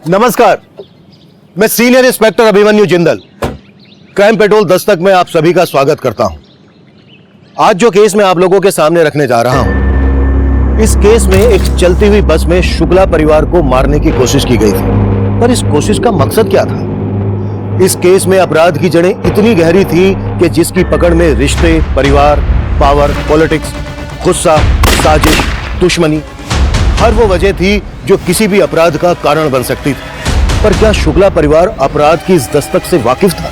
नमस्कार, मैं senior inspector Abhimanyu Jindal, crime petrol Dastak में आप सभी का स्वागत करता हूं। आज जो केस मैं आप लोगों के सामने रखने जा रहा हूं, इस केस में एक चलती हुई बस में शुक्ला परिवार को मारने की कोशिश की गई थी। पर इस कोशिश का मकसद क्या था? इस केस में अपराध की जड़ें इतनी गहरी थी कि जिसकी पकड़ में रिश्ते, परिवार, पावर, पॉलिटिक्स, गुस्सा, साजिश, दुश्मनी, हर वो वजह थी जो किसी भी अपराध का कारण बन सकती थी। पर क्या शुक्ला परिवार अपराध की इस दस्तक से वाकिफ था?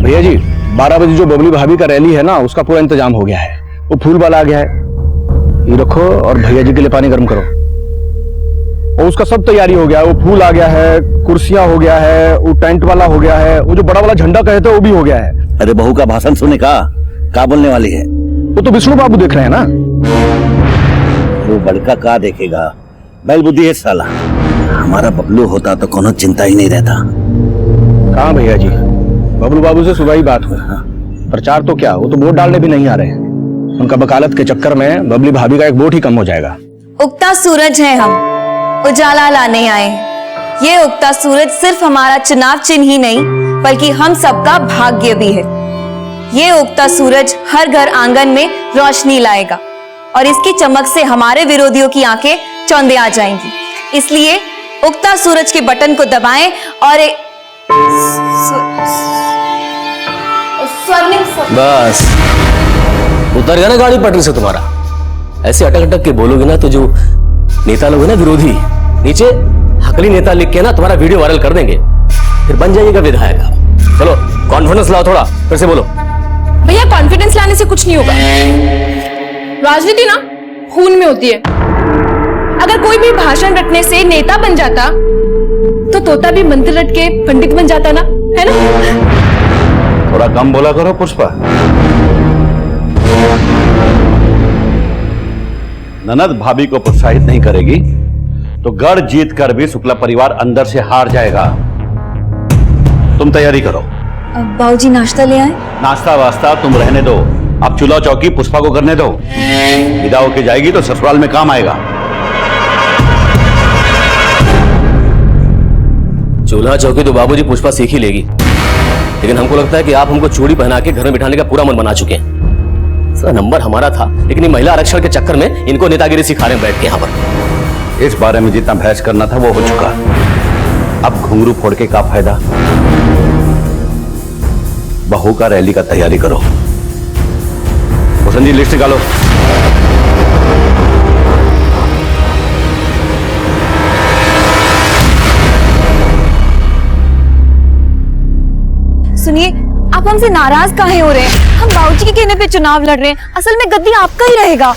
भैया जी, 12 बजे जो बबली भाभी का रैली है ना, उसका पूरा इंतजाम हो गया है। वो फूल वाला आ गया है, ये रखो और भैया जी के लिए पानी गर्म करो। और उसका सब तैयारी हो गया है, वो फूल आ गया है, कुर्सियां हो गया है, वो टेंट वाला हो गया है, वो जो बड़ा वाला झंडा कहते हैं वो भी हो गया है। अरे बहू का भाषण सुने का बोलने वाली है? वो तो विष्णु बाबू देख रहे हैं ना। वो बड़का का देखेगा, बैल बुद्धि है साला। हमारा बबलू होता तो कोनो चिंता ही नहीं रहता। कहाँ भैया जी, बबलू बाबू से सुबह ही बात हुई। प्रचार तो क्या, वो तो वोट डालने भी नहीं आ रहे हैं। उनका वकालत के चक्कर में बबली भाभी का एक वोट ही कम हो जाएगा। उगता सूरज है, हम उजाला लाने आए। ये उगता सूरज सिर्फ हमारा चुनाव चिन्ह ही नहीं, बल्कि हम सबका भाग्य भी है। ये उगता सूरज हर घर आंगन में रोशनी लाएगा और इसकी चमक से हमारे विरोधियों की आंखें चौंधे आ जाएंगी। इसलिए उगता सूरज के बटन को दबाएं और बस उतर गया ना गाड़ी पटरी से तुम्हारा। ऐसे अटक अटक के बोलोगे ना तो जो नेता लोग है ना विरोधी, नीचे हकली नेता लिख के ना तुम्हारा वीडियो वायरल कर देंगे, फिर बन जाइएगा विधायक। चलो कॉन्फिडेंस लाओ, थोड़ा फिर से बोलो। भैया कॉन्फिडेंस लाने से कुछ नहीं होगा। राजनीति ना खून में होती है। अगर कोई भी भाषण रटने से नेता बन जाता तो तोता भी मंत्र रट के पंडित बन जाता ना, है ना? थोड़ा कम बोला करो पुष्पा। ननद भाभी को प्रोत्साहित नहीं करेगी तो गढ़ जीत कर भी शुक्ला परिवार अंदर से हार जाएगा। तुम तैयारी करो। बाबूजी नाश्ता ले आए। नाश्ता वास्ता तुम रहने दो, अब चूल्हा चौकी पुष्पा को करने दो। विदा होके जाएगी तो ससुराल में काम आएगा। चूल्हा चौकी तो बाबूजी पुष्पा सीख ही लेगी, लेकिन हमको लगता है कि आप हमको चूड़ी पहना के घर में बिठाने का पूरा मन बना चुके हैं। सर नंबर हमारा था, लेकिन ये महिला आरक्षण के चक्कर में इनको नेतागिरी सिखा रहे हैं बैठ के यहाँ पर। इस बारे में जितना बहस करना था वो हो चुका। अब घुंघरू फोड़ के क्या फायदा? बहू का रैली का तैयारी करो। भूषण जी लिस्ट निकालो। सुनिए, आप हमसे नाराज काहे हो रहे हैं? हम बाबूजी के कहने पे चुनाव लड़ रहे हैं। असल में गद्दी आपका ही रहेगा।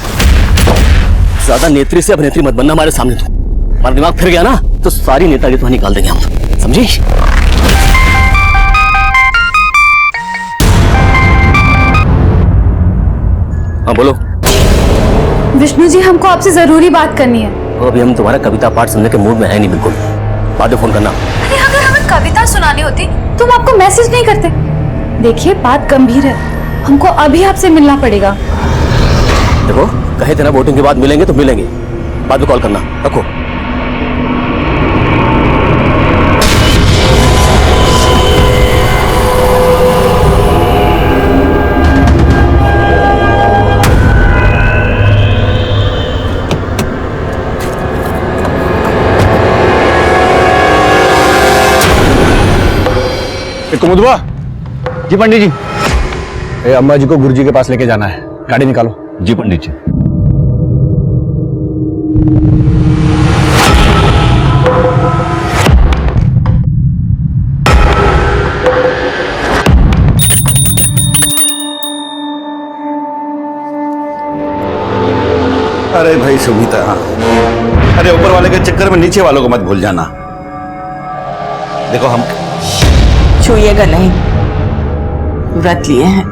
ज्यादा नेत्री से अभिनेत्री मत बनना हमारे सामने। तो हमारा दिमाग फिर गया ना तो सारी नेतागिरी तो निकाल देंगे हम, समझी? हाँ बोलो। विष्णु जी, हमको आपसे जरूरी बात करनी है। तो अभी हम तुम्हारा कविता पाठ सुनने के मूड में है नहीं बिल्कुल। बाद में फोन करना। अरे अगर हमें कविता सुनानी होती तो हम आपको मैसेज नहीं करते। देखिए बात गंभीर है, हमको अभी आपसे मिलना पड़ेगा। देखो कहे थे ना वोटिंग के बाद मिलेंगे तो मिलेंगे, बाद में कॉल करना। रखो। कुमुदवा जी। पंडित जी, अम्मा जी को गुरुजी के पास लेके जाना है, गाड़ी निकालो। जी पंडित जी। अरे भाई सुमिता, अरे ऊपर वाले के चक्कर में नीचे वालों को मत भूल जाना। देखो हम छूइएगा नहीं, व्रत लिए हैं।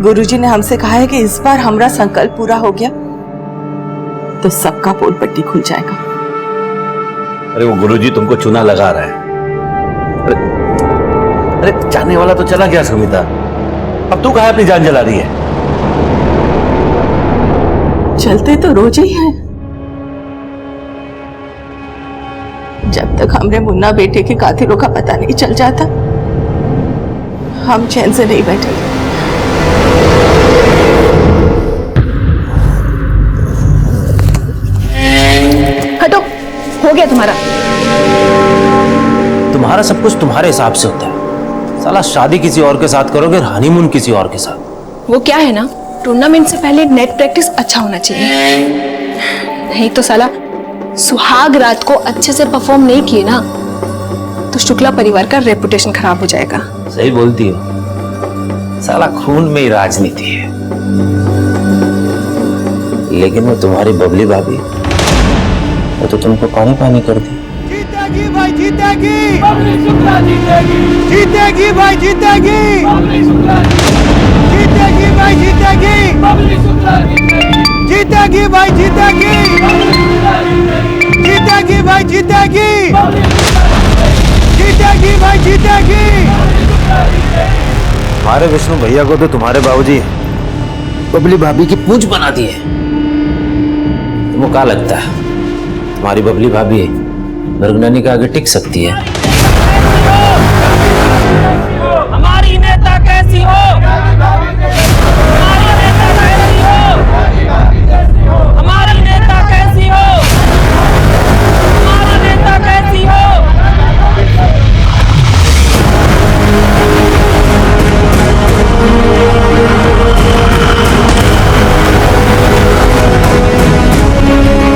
गुरुजी ने हमसे कहा है कि इस बार हमारा संकल्प पूरा हो गया तो सबका पोल पट्टी खुल जाएगा। अरे वो गुरुजी तुमको चूना लगा रहा है। अरे जाने वाला तो चला गया सुमिता, अब तू कहाँ अपनी जान जला रही है? चलते तो रोज ही हैं। जब तक हमरे मुन्ना बेटे के कातिलों का पता नहीं चल जाता, हम चैन से नहीं बैठेंगे। हटो, हो गया तुम्हारा। तुम्हारा सब कुछ तुम्हारे हिसाब से होता है। साला शादी किसी और के साथ करोगे और हनीमून किसी और के साथ। वो क्या है ना, टूर्नामेंट से पहले नेट प्रैक्टिस अच्छा होना चाहिए, नहीं तो साला सुहाग रात को अच्छे से परफॉर्म नहीं किए ना तो शुक्ला परिवार का रेपुटेशन खराब हो जाएगा। सही बोलती हो, साला खून में ही राजनीति है। लेकिन वो तुम्हारी बबली भाभी, वो तो तुमको पानी पानी कर दी। जीतेगी भाई जीतेगी, बबली शुक्ला जीतेगी, जीतेगी भाई जीतेगी, बबली शुक्ला जीतेगी भाई जीतेगी, बबली शुक्ला जीतेगी भाई जीतेगी, जीतेगी भाई जीतेगी, जीतेगी भाई जीतेगी। हमारे विष्णु भैया को तो तुम्हारे बाबूजी बबली भाभी की पूंछ बना दी है। तुमको क्या लगता है तुम्हारी बबली भाभी मृगननी के आगे टिक सकती है? हमारी नेता कैसी हो? हमारी नेता कैसी हो? हमारी नेता कैसी हो? हमारी नेता कैसी हो?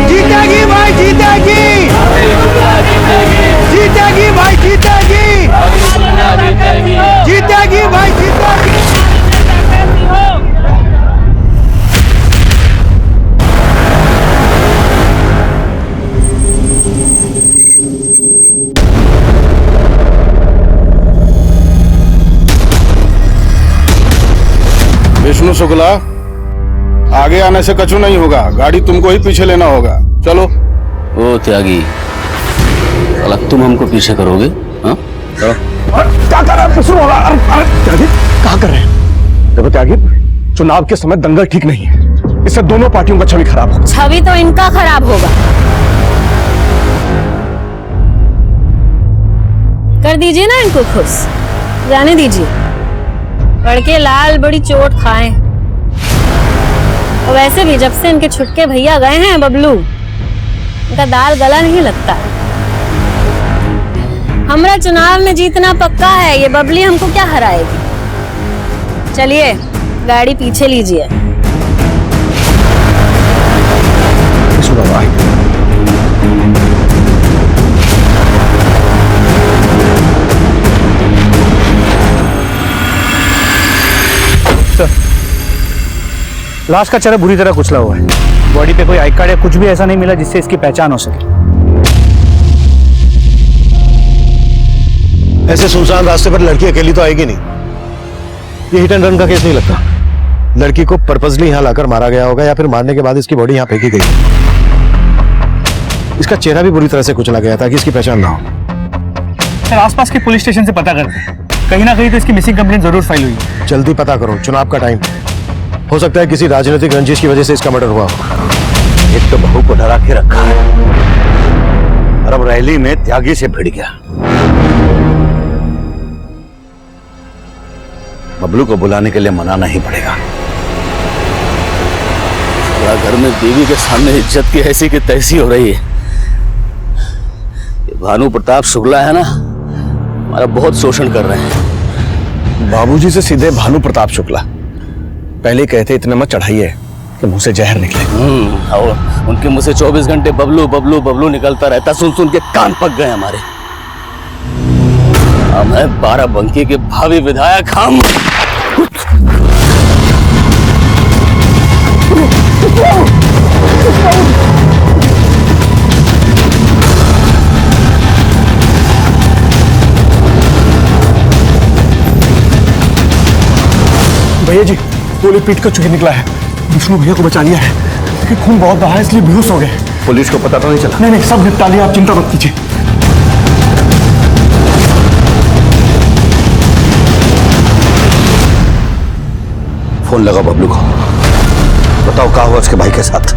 जीतेगी भाई जीतेगी, जीतेगी भाई जीतेगी, जीतेगी भाई जीतेगी। विष्णु शुक्ला, आगे आने से कछु नहीं होगा, गाड़ी तुमको ही पीछे लेना होगा। चलो। ओ त्यागी, साला तुम हमको पीछे करोगे? हाँ, चलो। क्या कर रहे हैं? त्यागी, क्या कर रहे हैं? देखो त्यागी, चुनाव के समय दंगल ठीक नहीं है, इससे दोनों पार्टियों का छवि खराब होगा। छवि तो इनका खराब होगा। कर दीजिए ना इनको खुश, जाने दीजिए। लड़के लाल बड़ी चोट खाएं। और वैसे भी जब से इनके छुटके भैया गए हैं बबलू, इनका दाल गला नहीं लगता। हमरा चुनाव में जीतना पक्का है, ये बबली हमको क्या हराएगी। चलिए गाड़ी पीछे लीजिए। लाश का चेहरा बुरी तरह कुचला हुआ है, बॉडी पे कोई आई कार्ड या कुछ भी ऐसा नहीं मिला जिससे इसकी पहचान हो सके। ऐसे सुनसान रास्ते पर लड़की अकेली तो आएगी नहीं। ये हिट एंड रन का केस नहीं लगता। लड़की को पर्पसली यहां लाकर मारा गया होगा या फिर मारने के बाद इसकी बॉडी यहां फेंकी गई। इसका चेहरा भी बुरी तरह से कुचला गया ताकि इसकी पहचान ना हो। आसपास के पुलिस स्टेशन से पता करते हैं, कहीं ना कहीं तो इसकी मिसिंग कंप्लेंट जरूर फाइल हुई है। जल्दी पता करो, चुनाव का टाइम हो सकता है किसी राजनीतिक रंजिश की वजह से इसका मर्डर हुआ हो। एक तो बहू को डरा के रखा है और अब रैली में त्यागी से भिड़ गया। बबलू को बुलाने के लिए मनाना ही पड़ेगा। घर में बीवी के सामने इज्जत की ऐसी की तैसी हो रही है। ये भानु प्रताप शुक्ला है ना, हमारा बहुत शोषण कर रहे हैं। बाबूजी से सीधे भानु प्रताप शुक्ला, पहले कहते इतने मत चढ़ाइए कि मुंह से जहर निकले। और उनके मुंह से 24 घंटे बबलू बबलू बबलू निकलता रहता, सुन सुन के कान पक गए हमारे। मैं बाराबंकी के भावी विधायक हम। भैया जी, गोली पीट कर चुके निकला है। विष्णु भैया को बचा लिया है, लेकिन खून बहुत बहा है इसलिए बेहोश हो गए। पुलिस को पता तो नहीं चला? नहीं, सब निपटा लिया, आप चिंता मत कीजिए। फोन लगा बबलू को। बताओ क्या हुआ उसके भाई के साथ,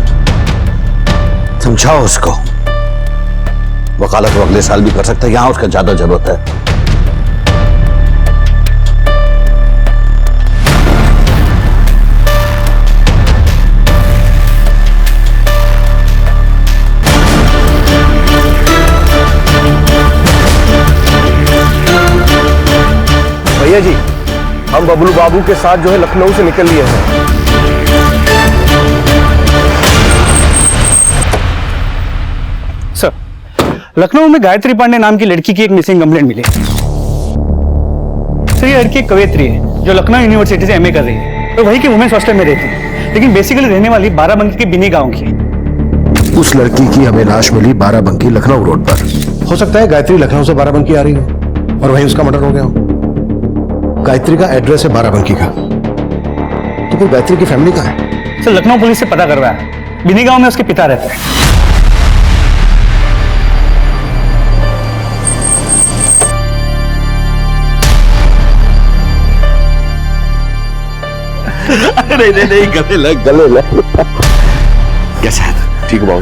समझाओ उसको। वकालत वो अगले साल भी कर सकता है, यहां उसका ज्यादा जरूरत है। भैया जी, हम बबलू बाबू के साथ जो है लखनऊ से निकल लिए हैं। सर, लखनऊ में गायत्री पांडे नाम की लड़की की एक मिसिंग कंप्लेंट मिली। सर, ये लड़की एक कवयित्री है जो लखनऊ यूनिवर्सिटी से एमए कर रही है, तो वही की वुमेन्स हॉस्टल में रहती है, लेकिन बेसिकली रहने वाली बाराबंकी के बिनी गांव की। उस लड़की की हमें लाश मिली बाराबंकी लखनऊ रोड पर। हो सकता है गायत्री लखनऊ से बाराबंकी आ रही हो और वहीं उसका मर्डर हो गया हो। गायत्री का एड्रेस है बाराबंकी का, तो फिर गायत्री की फैमिली कहाँ है? सर, लखनऊ पुलिस से पता करवाया, बिनी गांव में उसके पिता रहते हैं। नहीं, गले लग। कैसा है? ठीक है बाबू।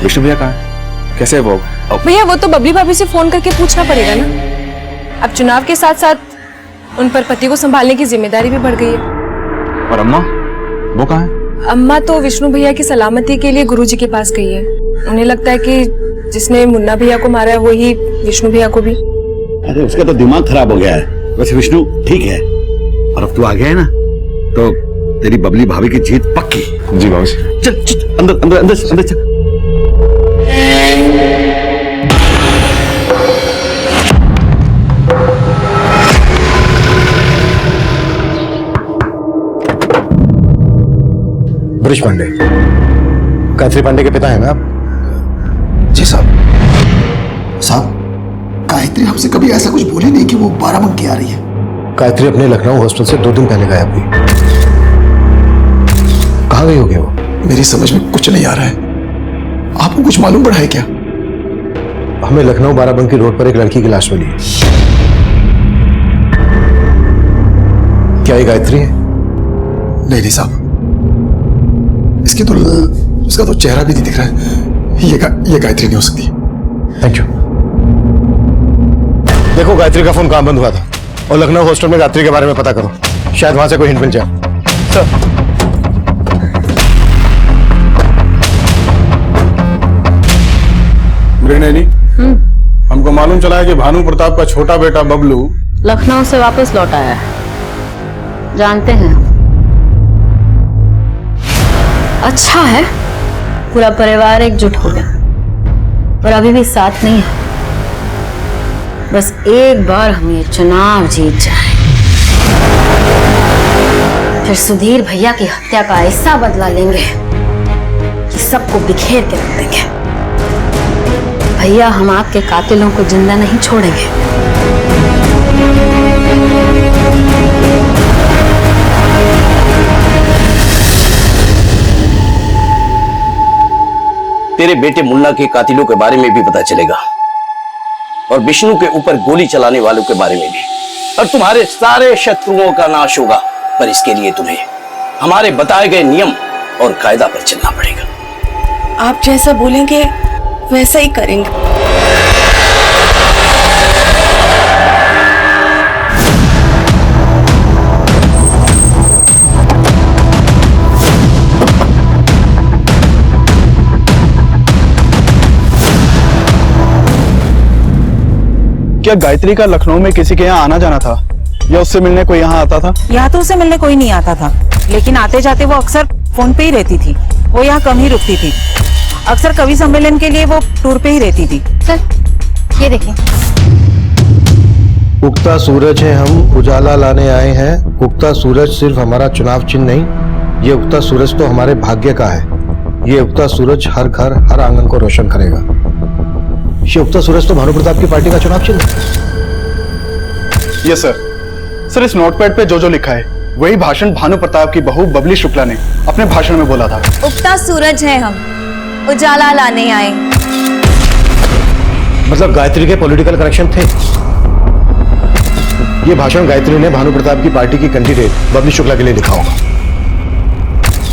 विष्णु भैया कहाँ है? कैसे है वो? भैया वो तो बबली भाभी से फोन करके पूछना पड़ेगा ना। अब चुनाव के साथ साथ उन पर पति को संभालने की जिम्मेदारी भी बढ़ गई है। और अम्मा, वो कहाँ है? अम्मा तो विष्णु भैया की सलामती के लिए गुरुजी के पास गई है। उन्हें लगता है कि जिसने मुन्ना भैया को मारा है वही विष्णु भैया को भी। अरे उसका तो दिमाग खराब हो गया है। वैसे विष्णु ठीक है, और अब तू आ गया है ना, तो तेरी बबली भाभी की जीत पक्की। जी बाबू। चल चल अंदर अंदर अंदर अंदर चल। ब्रिज पांडे, गायत्री पांडे के पिता है ना आप? जी साहब। साहब, गायत्री हमसे कभी ऐसा कुछ बोली नहीं कि वो बाराबंकी आ रही है। गायत्री अपने लखनऊ हॉस्टल से 2 दिन पहले गायब हुई। कहाँ गई होगी वो? मेरी समझ में कुछ नहीं आ रहा है। आपको कुछ मालूम पड़ा है क्या? हमें लखनऊ बाराबंकी रोड पर एक लड़की की लाश मिली है। क्या ये गायत्री है? नहीं साहब, इसका तो चेहरा भी नहीं दिख रहा है। ये गायत्री नहीं हो सकती। Thank you. देखो गायत्री का फोन कहां बंद हुआ था और लखनऊ हॉस्टल में गायत्री के बारे में पता करो, शायद वहां से कोई हिंट मिल जाए। सर, मृणैनी, हमको मालूम चला है कि भानु प्रताप का छोटा बेटा बबलू लखनऊ से वापस लौट आया है। जानते हैं, अच्छा है पूरा परिवार एकजुट हो गया, पर अभी भी साथ नहीं है। बस एक बार हम ये चुनाव जीत जाए, फिर सुधीर भैया की हत्या का ऐसा बदला लेंगे कि सबको बिखेर के रख देंगे। भैया, हम आपके कातिलों को जिंदा नहीं छोड़ेंगे। तेरे बेटे मुन्ना के कातिलों के बारे में भी पता चलेगा और विष्णु के ऊपर गोली चलाने वालों के बारे में भी, और तुम्हारे सारे शत्रुओं का नाश होगा। पर इसके लिए तुम्हें हमारे बताए गए नियम और कायदा पर चलना पड़ेगा। आप जैसा बोलेंगे वैसा ही करेंगे। क्या गायत्री का लखनऊ में किसी के यहाँ आना जाना था या उससे मिलने कोई यहाँ आता था? यहाँ तो उससे मिलने कोई नहीं आता था, लेकिन आते जाते वो अक्सर फोन पे ही रहती थी। वो यहाँ कम ही रुकती थी। अक्सर कवि सम्मेलन के लिए वो टूर पे ही रहती थी। सर, ये देखिए। उगता सूरज है, हम उजाला लाने आए हैं। उगता सूरज सिर्फ हमारा चुनाव चिन्ह नहीं, ये उगता सूरज तो हमारे भाग्य का है। ये उगता सूरज हर घर हर आंगन को रोशन करेगा। ये उगता सूरज तो भानु प्रताप की पार्टी का चुनाव चिन्ह है। Yes sir. सर, इस नोटपैड पे जो लिखा है वही भाषण भानु प्रताप की बहू बबली शुक्ला ने अपने भाषण में बोला था। उगता सूरज है, हम उजाला लाने आए। मतलब गायत्री के पॉलिटिकल कनेक्शन थे। ये भाषण गायत्री ने भानु प्रताप की पार्टी की कैंडिडेट बबली शुक्ला के लिए लिखा होगा।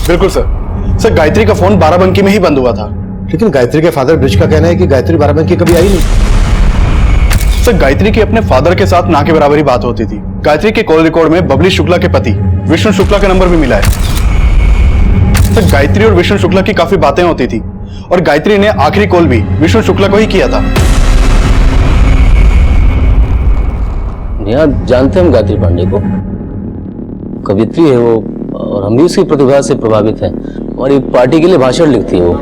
बिल्कुल सर। सर गायत्री का फोन बाराबंकी में ही बंद हुआ था। लेकिन गायत्री के फादर ब्रिज का कहना है कि गायत्री बाराबंकी कभी आई नहीं। सर गायत्री की अपने फादर के साथ ना के बराबर ही बात होती थी। गायत्री के कॉल रिकॉर्ड में बबली शुक्ला के पति विष्णु शुक्ला का नंबर भी मिला है। सर गायत्री और विष्णु शुक्ला की काफी बातें होती थी और गायत्री ने आखिरी कॉल भी विष्णु शुक्ला को ही किया था। यहाँ जानते हैं हम गायत्री पांडे को, कवित्री है वो, और हम भी उसकी प्रतिभा से प्रभावित हैं। हमारी पार्टी के लिए भाषण लिखती है वो,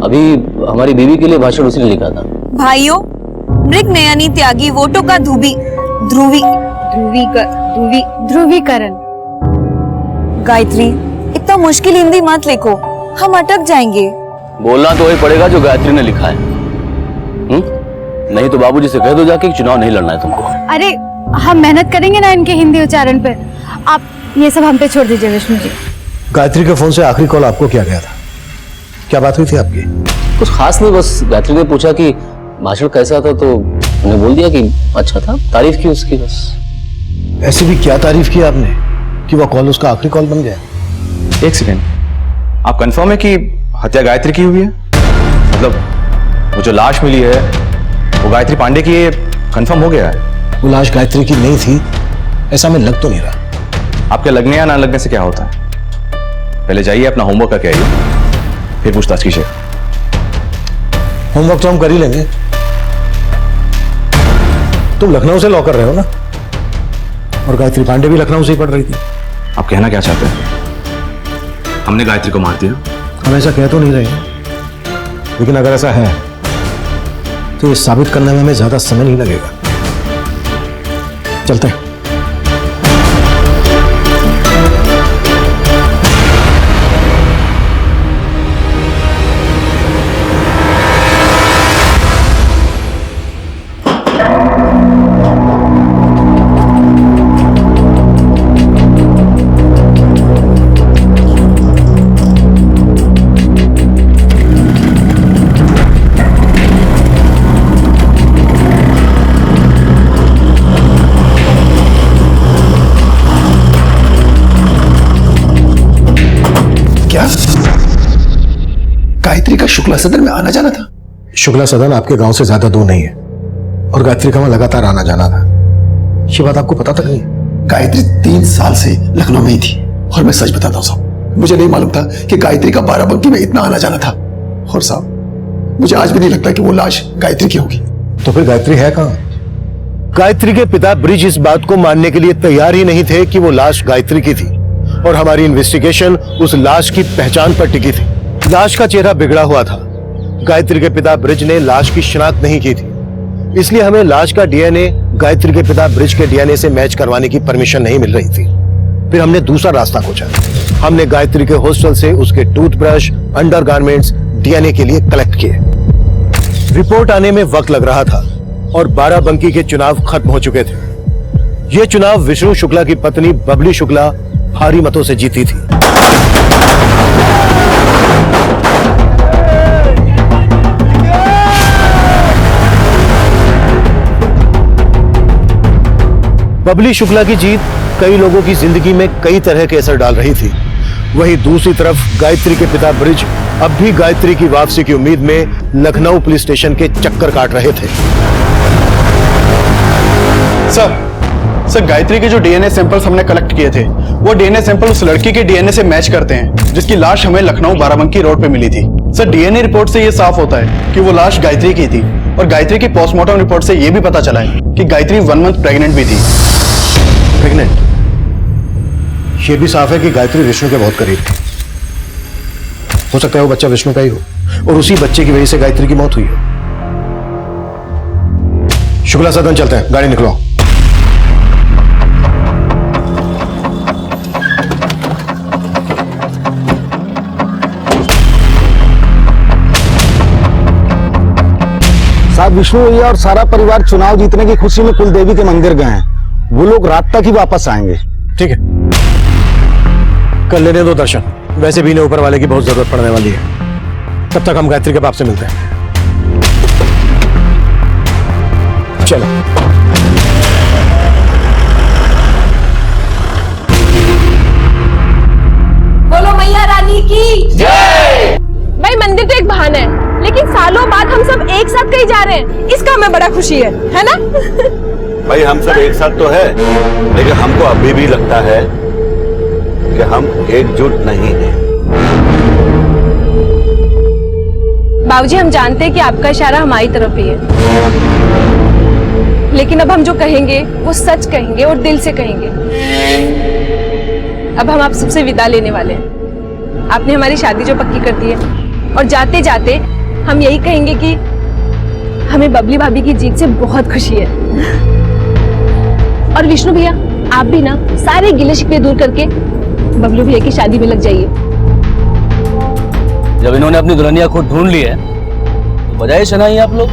अभी हमारी बीवी के लिए भाषण उसने लिखा था। भाइयों, मृग नयनी त्यागी वोटों का ध्रुवीकरण। गायत्री, इतना मुश्किल हिंदी मत लिखो, हम अटक जाएंगे। बोलना तो वही पड़ेगा जो गायत्री ने लिखा है। नहीं तो बाबूजी से कह दो जाके कि चुनाव नहीं लड़ना है तुमको। अरे हम मेहनत करेंगे ना इनके हिंदी उच्चारण पे, आप ये सब हम पे छोड़ दीजिए विष्णु जी। गायत्री के फोन से आखिरी कॉल आपको किया गया था, क्या बात हुई थी आपकी? कुछ खास नहीं, बस गायत्री ने पूछा कि भाषण कैसा था तो मैंने बोल दिया कि अच्छा था, तारीफ की उसकी बस। ऐसी भी क्या तारीफ की आपने कि वो कॉल उसका आखिरी कॉल बन गया? एक सेकेंड, आप कंफर्म है कि हत्या गायत्री की हुई है? मतलब वो जो लाश मिली है वो गायत्री पांडे की है, कंफर्म हो गया है? वो लाश गायत्री की नहीं थी ऐसा मैं लग तो नहीं रहा। आपके लगने या ना लगने से क्या होता है? पहले जाइए अपना होमवर्क करके आइए, फिर पूछताछ कीजिए। होमवर्क तो हम कर ही लेंगे। तुम लखनऊ से लॉ कर रहे हो ना, और गायत्री पांडे भी लखनऊ से ही पढ़ रही थी। आप कहना क्या चाहते हैं? हमने गायत्री को मार दिया? हम ऐसा कह तो नहीं रहे, लेकिन अगर ऐसा है तो ये साबित करने में हमें ज्यादा समय नहीं लगेगा। चलते हैं। गायत्री का शुक्ला सदन में आना जाना था? शुक्ला सदन आपके गांव से ज्यादा दूर नहीं है, और गायत्री का वहां लगातार आना जाना था। ये बात आपको पता तक नहीं? गायत्री 3 साल से लखनऊ में ही थी, और मैं सच बताता हूं साहब, मुझे नहीं मालूम था कि गायत्री का बाराबंकी में इतना आना जाना था। और साहब मुझे आज भी नहीं लगता कि वो लाश गायत्री की होगी। तो फिर गायत्री है कहां? गायत्री के पिता ब्रिज इस बात को मानने के लिए तैयार ही नहीं थे कि वो लाश गायत्री की थी, और हमारी इन्वेस्टिगेशन उस लाश की पहचान पर टिकी थी। लाश का चेहरा बिगड़ा हुआ था। गायत्री के पिता ब्रिज ने लाश की शिनाख्त नहीं की थी, इसलिए हमें लाश का डीएनए गायत्री के पिता ब्रिज के डीएनए से मैच करवाने की परमिशन नहीं मिल रही थी। फिर हमने दूसरा रास्ता खोजा। हमने गायत्री के हॉस्टल से उसके टूथब्रश, अंडरगारमेंट्स डीएनए के लिए कलेक्ट किए। रिपोर्ट आने में वक्त लग रहा था और बाराबंकी के चुनाव खत्म हो चुके थे। ये चुनाव विष्णु शुक्ला की पत्नी बबली शुक्ला भारी मतों से जीती थी। बबली शुक्ला की जीत कई लोगों की जिंदगी में कई तरह के असर डाल रही थी। वहीं दूसरी तरफ गायत्री के पिता ब्रिज अब भी गायत्री की वापसी की उम्मीद में लखनऊ पुलिस स्टेशन के चक्कर काट रहे थे। सर गायत्री के जो डीएनए सैंपल्स हमने कलेक्ट किए थे, वो डीएनए सैंपल उस लड़की के डीएनए से मैच करते हैं जिसकी लाश हमें लखनऊ बाराबंकी रोड पे मिली थी। सर डीएनए रिपोर्ट से ये साफ होता है कि वो लाश गायत्री की थी, और गायत्री की पोस्टमार्टम रिपोर्ट से ये भी पता चला है कि गायत्री 1 मंथ प्रेग्नेंट भी थी। प्रेग्नेंट? ये भी साफ है कि गायत्री विष्णु के बहुत करीब थी। हो सकता है वो बच्चा विष्णु का ही हो, और उसी बच्चे की वजह से गायत्री की मौत हुई हो। शुक्ला सदन चलते हैं, गाड़ी निकलो। साहब विष्णु भैया और सारा परिवार चुनाव जीतने की खुशी में कुलदेवी के मंदिर गए हैं। वो लोग रात तक ही वापस आएंगे। ठीक है, कर लेने दो दर्शन। वैसे भी इन्हें ऊपर वाले की बहुत जरूरत पड़ने वाली है। तब तक हम गायत्री के बाप से मिलते हैं। चलो। बोलो मैया रानी एक साथ कहीं जा रहे हैं, इसका हमें बड़ा खुशी है ना? भाई हम सब एक साथ तो है, लेकिन हमको अभी भी लगता है कि हम एकजुट नहीं हैं। बाबूजी, हम जानते हैं कि आपका इशारा हमारी तरफ ही है, लेकिन अब हम जो कहेंगे वो सच कहेंगे और दिल से कहेंगे। अब हम आप सबसे विदा लेने वाले हैं। आपने हमारी शादी जो पक्की कर दी है, और जाते जाते हम यही कहेंगे कि हमें बबली भाभी की जीत से बहुत खुशी है। और विष्णु भैया, आप भी ना सारे गिले शिकवे दूर करके बबलू भैया की शादी में लग जाइए। जब इन्होंने अपनी दुल्हनिया खुद ढूंढ ली है तो बजाय शनाई आप लोग।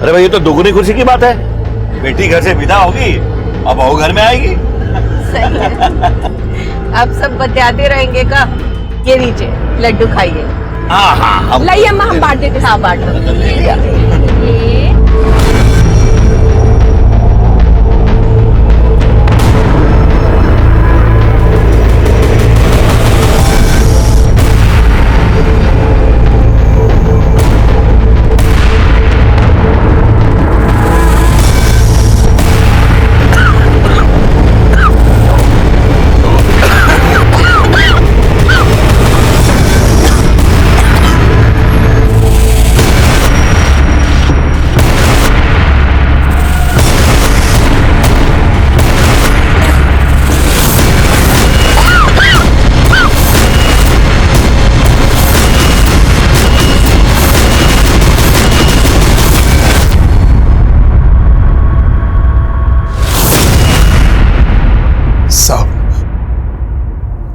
अरे भाई, ये तो दुगनी खुशी की बात है। बेटी घर से विदा होगी, अब बहू घर में आएगी। अब सब बतियाते रहेंगे का? ये लीजिए लड्डू खाइए। हाँ, लाइए अम्मा, हम बांट देते। हाँ बांट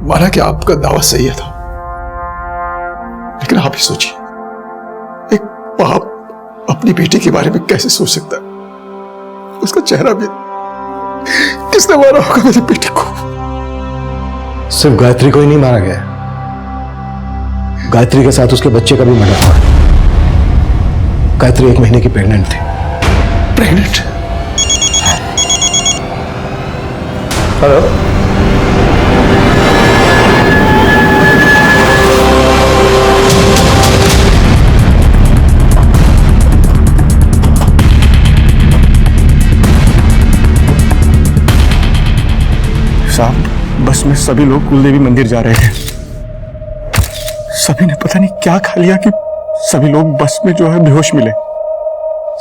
माना कि आपका दावा सही था, लेकिन आप ही सोचिए, एक बाप अपनी बेटी के बारे में कैसे सोच सकता है? उसका चेहरा भी, किसने मारा होगा मेरी बेटी को? सिर्फ गायत्री को ही नहीं मारा गया, गायत्री के साथ उसके बच्चे का भी मर्डर हुआ। गायत्री 1 महीने की प्रेग्नेंट थी। प्रेग्नेंट? हेलो, साहब, बस में सभी लोग कुलदेवी मंदिर जा रहे थे। सभी ने पता नहीं क्या खा लिया कि सभी लोग बस में जो है बेहोश मिले।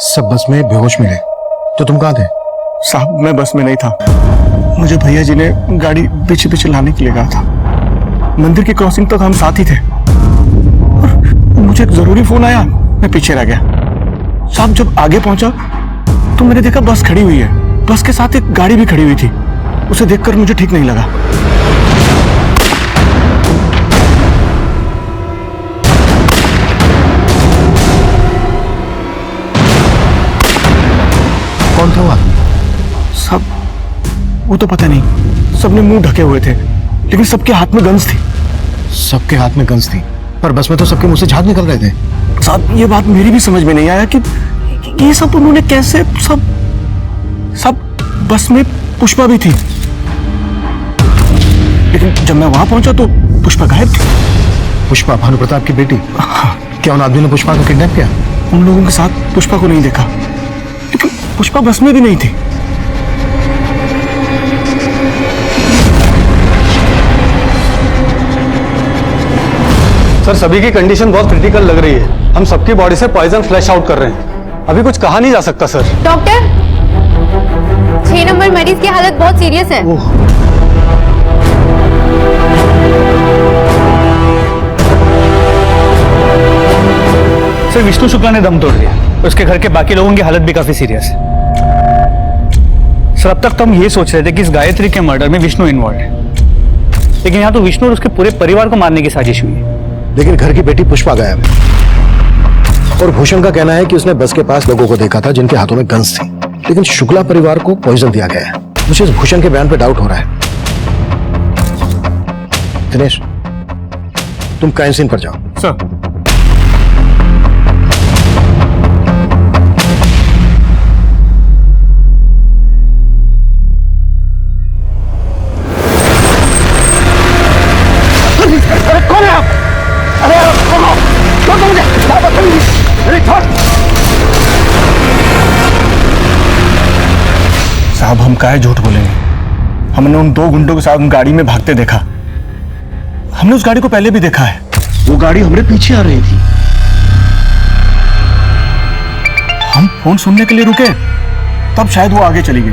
सब बस में बेहोश मिले? तो तुम कहां थे? साहब, मैं बस में नहीं था। मुझे भैया जी ने गाड़ी पीछे पीछे लाने के लिए कहा था। मंदिर की क्रॉसिंग तक हम साथ ही थे और मुझे एक जरूरी फोन आया, मैं पीछे रह गया। साहब, जब आगे पहुंचा तो मैंने देखा बस खड़ी हुई है, बस के साथ एक गाड़ी भी खड़ी हुई थी। उसे देखकर मुझे ठीक नहीं लगा। कौन था वो आदमी? सब वो तो पता नहीं, सबने मुंह ढके हुए थे, लेकिन सबके हाथ में गन्स थी। सबके हाथ में गन्स थी, पर बस में तो सबके मुंह से झाग निकल रहे थे। साहब, ये बात मेरी भी समझ में नहीं आया कि ये सब उन्होंने कैसे, सब बस में पुष्पा भी थी, लेकिन जब मैं वहां पहुंचा तो पुष्पा गायब थी। पुष्पा, भानु प्रताप की बेटी? क्या उन आदमी ने पुष्पा को किडनैप किया? उन लोगों के साथ पुष्पा को नहीं देखा, लेकिन पुष्पा बस में भी नहीं थी। सर, सभी की कंडीशन बहुत क्रिटिकल लग रही है। हम सबकी बॉडी से पॉइजन फ्लैश आउट कर रहे हैं। अभी कुछ कहा नहीं जा सकता सर। डॉक्टर, 6 नंबर मरीज की हालत बहुत सीरियस है। सर, विष्णु शुक्ला ने दम तोड़ दिया। उसके घर के बाकी लोगों की हालत भी काफी सीरियस है। सर, अब तक तो हम ये सोच रहे थे कि इस गायत्री के मर्डर में विष्णु इन्वॉल्व है, लेकिन यहाँ तो विष्णु और उसके पूरे परिवार को मारने की साजिश हुई है। लेकिन घर की बेटी पुष्पा गायब है, और भूषण का कहना है कि उसने बस के पास लोगों को देखा था जिनके हाथों में गन्स थी, लेकिन शुक्ला परिवार को पॉइजन दिया गया है। मुझे इस भूषण के बयान पे डाउट हो रहा है। दिनेश, तुम क्राइम सीन पर जाओ। सर, कौन है आप? अरे कौन हो? मुझे हम काहे झूठ बोलेंगे। हमने उन 2 गुंडों के साथ उन गाड़ी में भागते देखा। हमने उस गाड़ी को पहले भी देखा है। वो गाड़ी हमारे पीछे आ रही थी। हम फोन सुनने के लिए रुके, तब शायद वो आगे चली गई।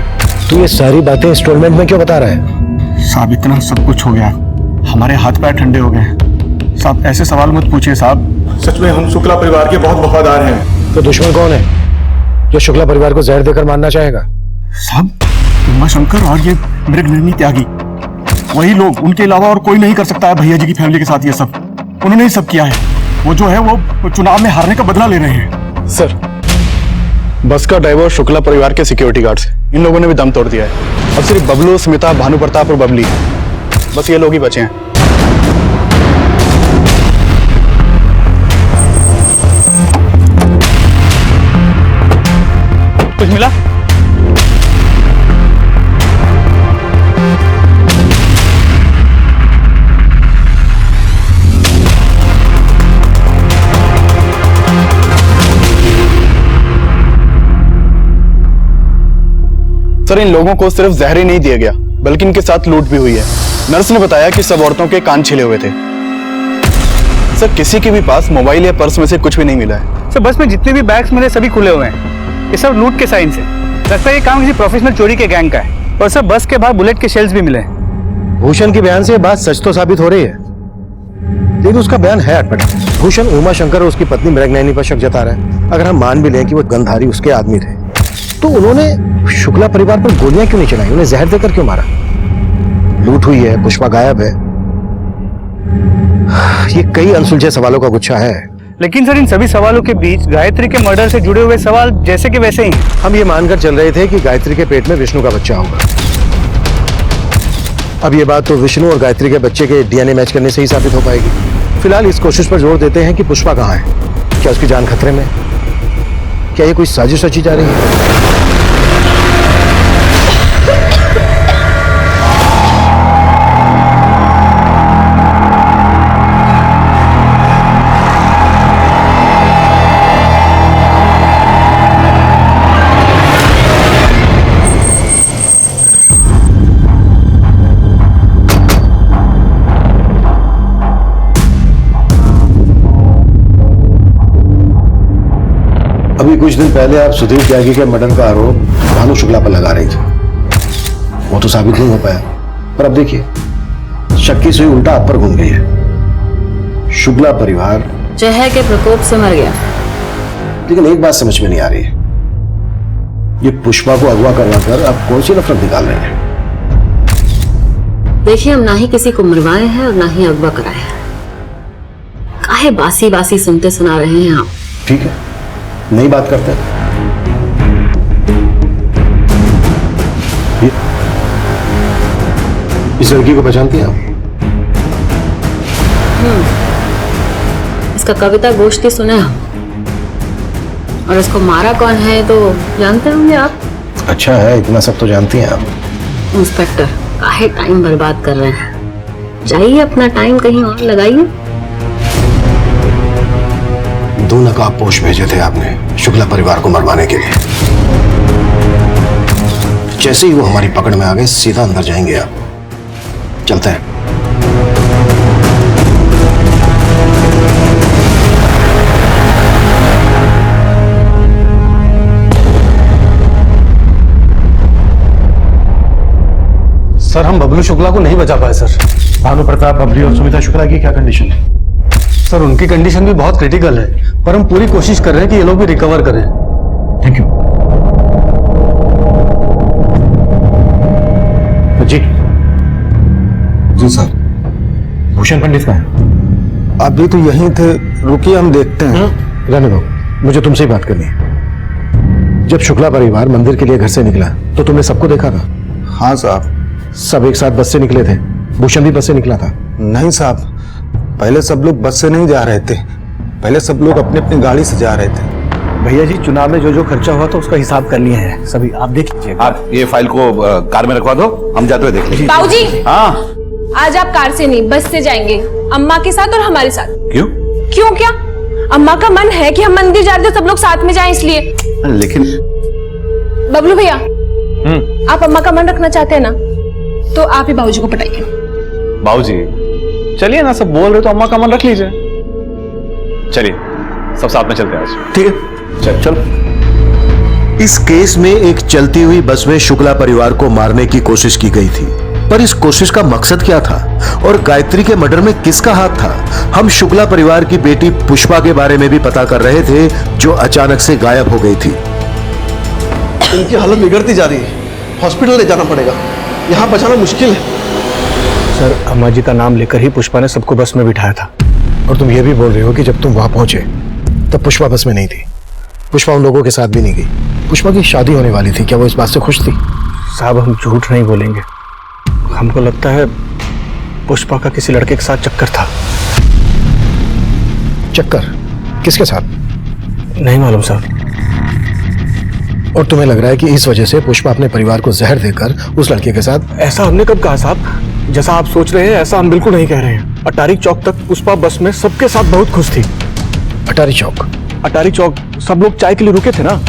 तू ये सारी बातें इंस्टॉलमेंट में क्यों बता रहा है? साहब इतना सब कुछ हो गया, हमारे हाथ पैर ठंडे हो गए। साहब ऐसे सवाल मत पूछिए साहब, सच में हम शुक्ला परिवार के बहुत वफादार हैं। तो दुश्मन कौन है जो शुक्ला परिवार को जहर देकर मारना चाहेगा? साहब उमा शंकर और ये मृगनयनी त्यागी, वही लोग, उनके अलावा और कोई नहीं कर सकता है भैया जी की फैमिली के साथ ये सब। उन्होंने ही सब किया है। वो जो है वो चुनाव में हारने का बदला ले रहे हैं। सर बस का ड्राइवर शुक्ला परिवार के सिक्योरिटी गार्ड्स, इन लोगों ने भी दम तोड़ दिया है। अब सिर्फ बबलू, स्मिता, भानु प्रताप और बबली, बस ये लोग ही बचे हैं। कुछ मिला? सर इन लोगों को सिर्फ जहर ही नहीं दिया गया, बल्कि इनके साथ लूट भी हुई है। नर्स ने बताया कि सब औरतों के कान छिले हुए थे। सर किसी के भी पास मोबाइल या पर्स में से कुछ भी नहीं मिला है। सर बस में जितने भी बैग्स मिले सभी खुले हुए हैं। ये सब लूट के साइन से लगता है ये काम किसी प्रोफेशनल चोरी के गैंग का है। और सर बस के बाहर बुलेट के शेल्स भी मिले। भूषण के बयान से ये बात सच तो साबित हो रही है, लेकिन उसका बयान है अटपटा। भूषण उमा शंकर और उसकी पत्नी मृगनयनी पर शक जता रहा है। अगर हम मान भी लें कि वो गंधारी उसके आदमी थे, तो उन्होंने शुक्ला परिवार पर गोलियां क्यों नहीं चलाई? उन्हें जहर देकर क्यों मारा? लूट हुई है, पुष्पा गायब है, ये कई अनसुलझे सवालों का गुच्छा है। लेकिन सर इन सभी सवालों के बीच गायत्री के मर्डर से जुड़े हुए सवाल जैसे कि वैसे ही। हम ये मानकर चल रहे थे कि गायत्री के पेट में विष्णु का बच्चा होगा। अब ये बात तो विष्णु और गायत्री के बच्चे के डीएनए मैच करने से ही साबित हो पाएगी। फिलहाल इस कोशिश पर जोर देते हैं कि पुष्पा कहाँ है। क्या उसकी जान खतरे में? क्या ये कोई साजिश रची जा रही है? अभी कुछ दिन पहले आप सुधीर त्यागी के मर्डर का आरोप भानु शुक्ला पर लगा रही थी। वो तो साबित नहीं हो पाया, पर अब देखिए शक की सुई उल्टा आप पर घूम गई है। शुक्ला परिवार जहर के प्रकोप से मर गया। लेकिन एक बात समझ में नहीं आ रही है, ये पुष्पा को अगवा करवा कर आप कौन सी नफरत निकाल रहे हैं? देखिए हम ना ही किसी को मरवाए हैं और ना ही अगवा कराए हैं। काहे बासी बासी सुनते सुना रहे हैं आप? ठीक है, नई बात करते हैं। इस लड़की को पहचानती हैं आप? इसका कविता गोष्ठी सुने हम, और इसको मारा कौन है तो जानते होंगे आप। अच्छा है, इतना सब तो जानती हैं आप। इंस्पेक्टर काहे टाइम बर्बाद कर रहे हैं? जाइए अपना टाइम कहीं और लगाइए। 2 नकाबपोश भेजे थे आपने शुक्ला परिवार को मरवाने के लिए। जैसे ही वो हमारी पकड़ में आ गए, सीधा अंदर जाएंगे आप। चलते हैं। सर हम बबलू शुक्ला को नहीं बचा पाए सर। भानु प्रताप, बबली और सुमिता शुक्ला की क्या कंडीशन है? सर उनकी कंडीशन भी बहुत क्रिटिकल है, पर हम पूरी कोशिश कर रहे हैं कि ये लोग भी रिकवर करें। Thank you. जी जी सर। भूषण पंडित का है? अभी तो यहीं थे, रुकिए हम देखते हैं। रहने दो, मुझे तुमसे ही बात करनी है। जब शुक्ला परिवार मंदिर के लिए घर से निकला तो तुमने सबको देखा था? हाँ साहब। सब एक साथ बस से निकले थे? भूषण भी बस से निकला था? नहीं साहब, पहले सब लोग बस से नहीं जा रहे थे, पहले सब लोग अपनी अपनी गाड़ी से जा रहे थे। भैया जी चुनाव में जो जो खर्चा हुआ था उसका हिसाब कर लिए हैं सभी, आप देख लीजिए। आप ये फाइल को कार में रखवा दो, हम जाते हुए देख लेंगे। बाबूजी, हाँ आज आप कार से नहीं बस से जाएंगे, अम्मा के साथ और हमारे साथ। क्यों? क्यों क्या? अम्मा का मन है कि हम मंदिर जा रहे थे, सब लोग साथ में जाएं इसलिए। लेकिन बबलू भैया, आप अम्मा का मन रखना चाहते हैं ना, तो आप ही बाबूजी को पटाइए। बाबूजी चलिए ना, सब बोल रहे तो अम्मा का मन रख लीजिए। चलिए सब साथ में चलते हैं आज। ठीक है, चल चलो। इस केस में एक चलती हुई बस में शुक्ला परिवार को मारने की कोशिश की गई थी, पर इस कोशिश का मकसद क्या था और गायत्री के मर्डर में किसका हाथ था? हम शुक्ला परिवार की बेटी पुष्पा के बारे में भी पता कर रहे थे, जो अचानक से गायब हो गई थी। इनकी हालत बिगड़ती जा रही है, हॉस्पिटल ले जाना पड़ेगा, यहाँ बचाना मुश्किल है। सर, अम्मा जी का नाम लेकर ही पुष्पा ने सबको बस में बिठाया था। और तुम ये भी बोल रहे हो कि जब तुम वहां पहुंचे तब पुष्पा बस में नहीं थी? पुष्पा उन लोगों के साथ भी नहीं गई। पुष्पा की शादी होने वाली थी, क्या वो इस बात से खुश थी? साहब, हम झूठ नहीं बोलेंगे, हमको लगता है पुष्पा का किसी लड़के के साथ चक्कर था। चक्कर? किसके साथ? नहीं मालूम साहब। और तुम्हें लग रहा है कि इस वजह से पुष्पा अपने परिवार को जहर देकर उस लड़के के साथ? ऐसा हमने कब कहा साहब? जैसा आप सोच रहे हैं ऐसा हम बिल्कुल नहीं कह रहे हैं। अटारी चौक तक पुष्पा बस में सबके साथ बहुत खुश थी। अटारी चौक? अटारी चौक सब लोग चाय के लिए रुके थे ना।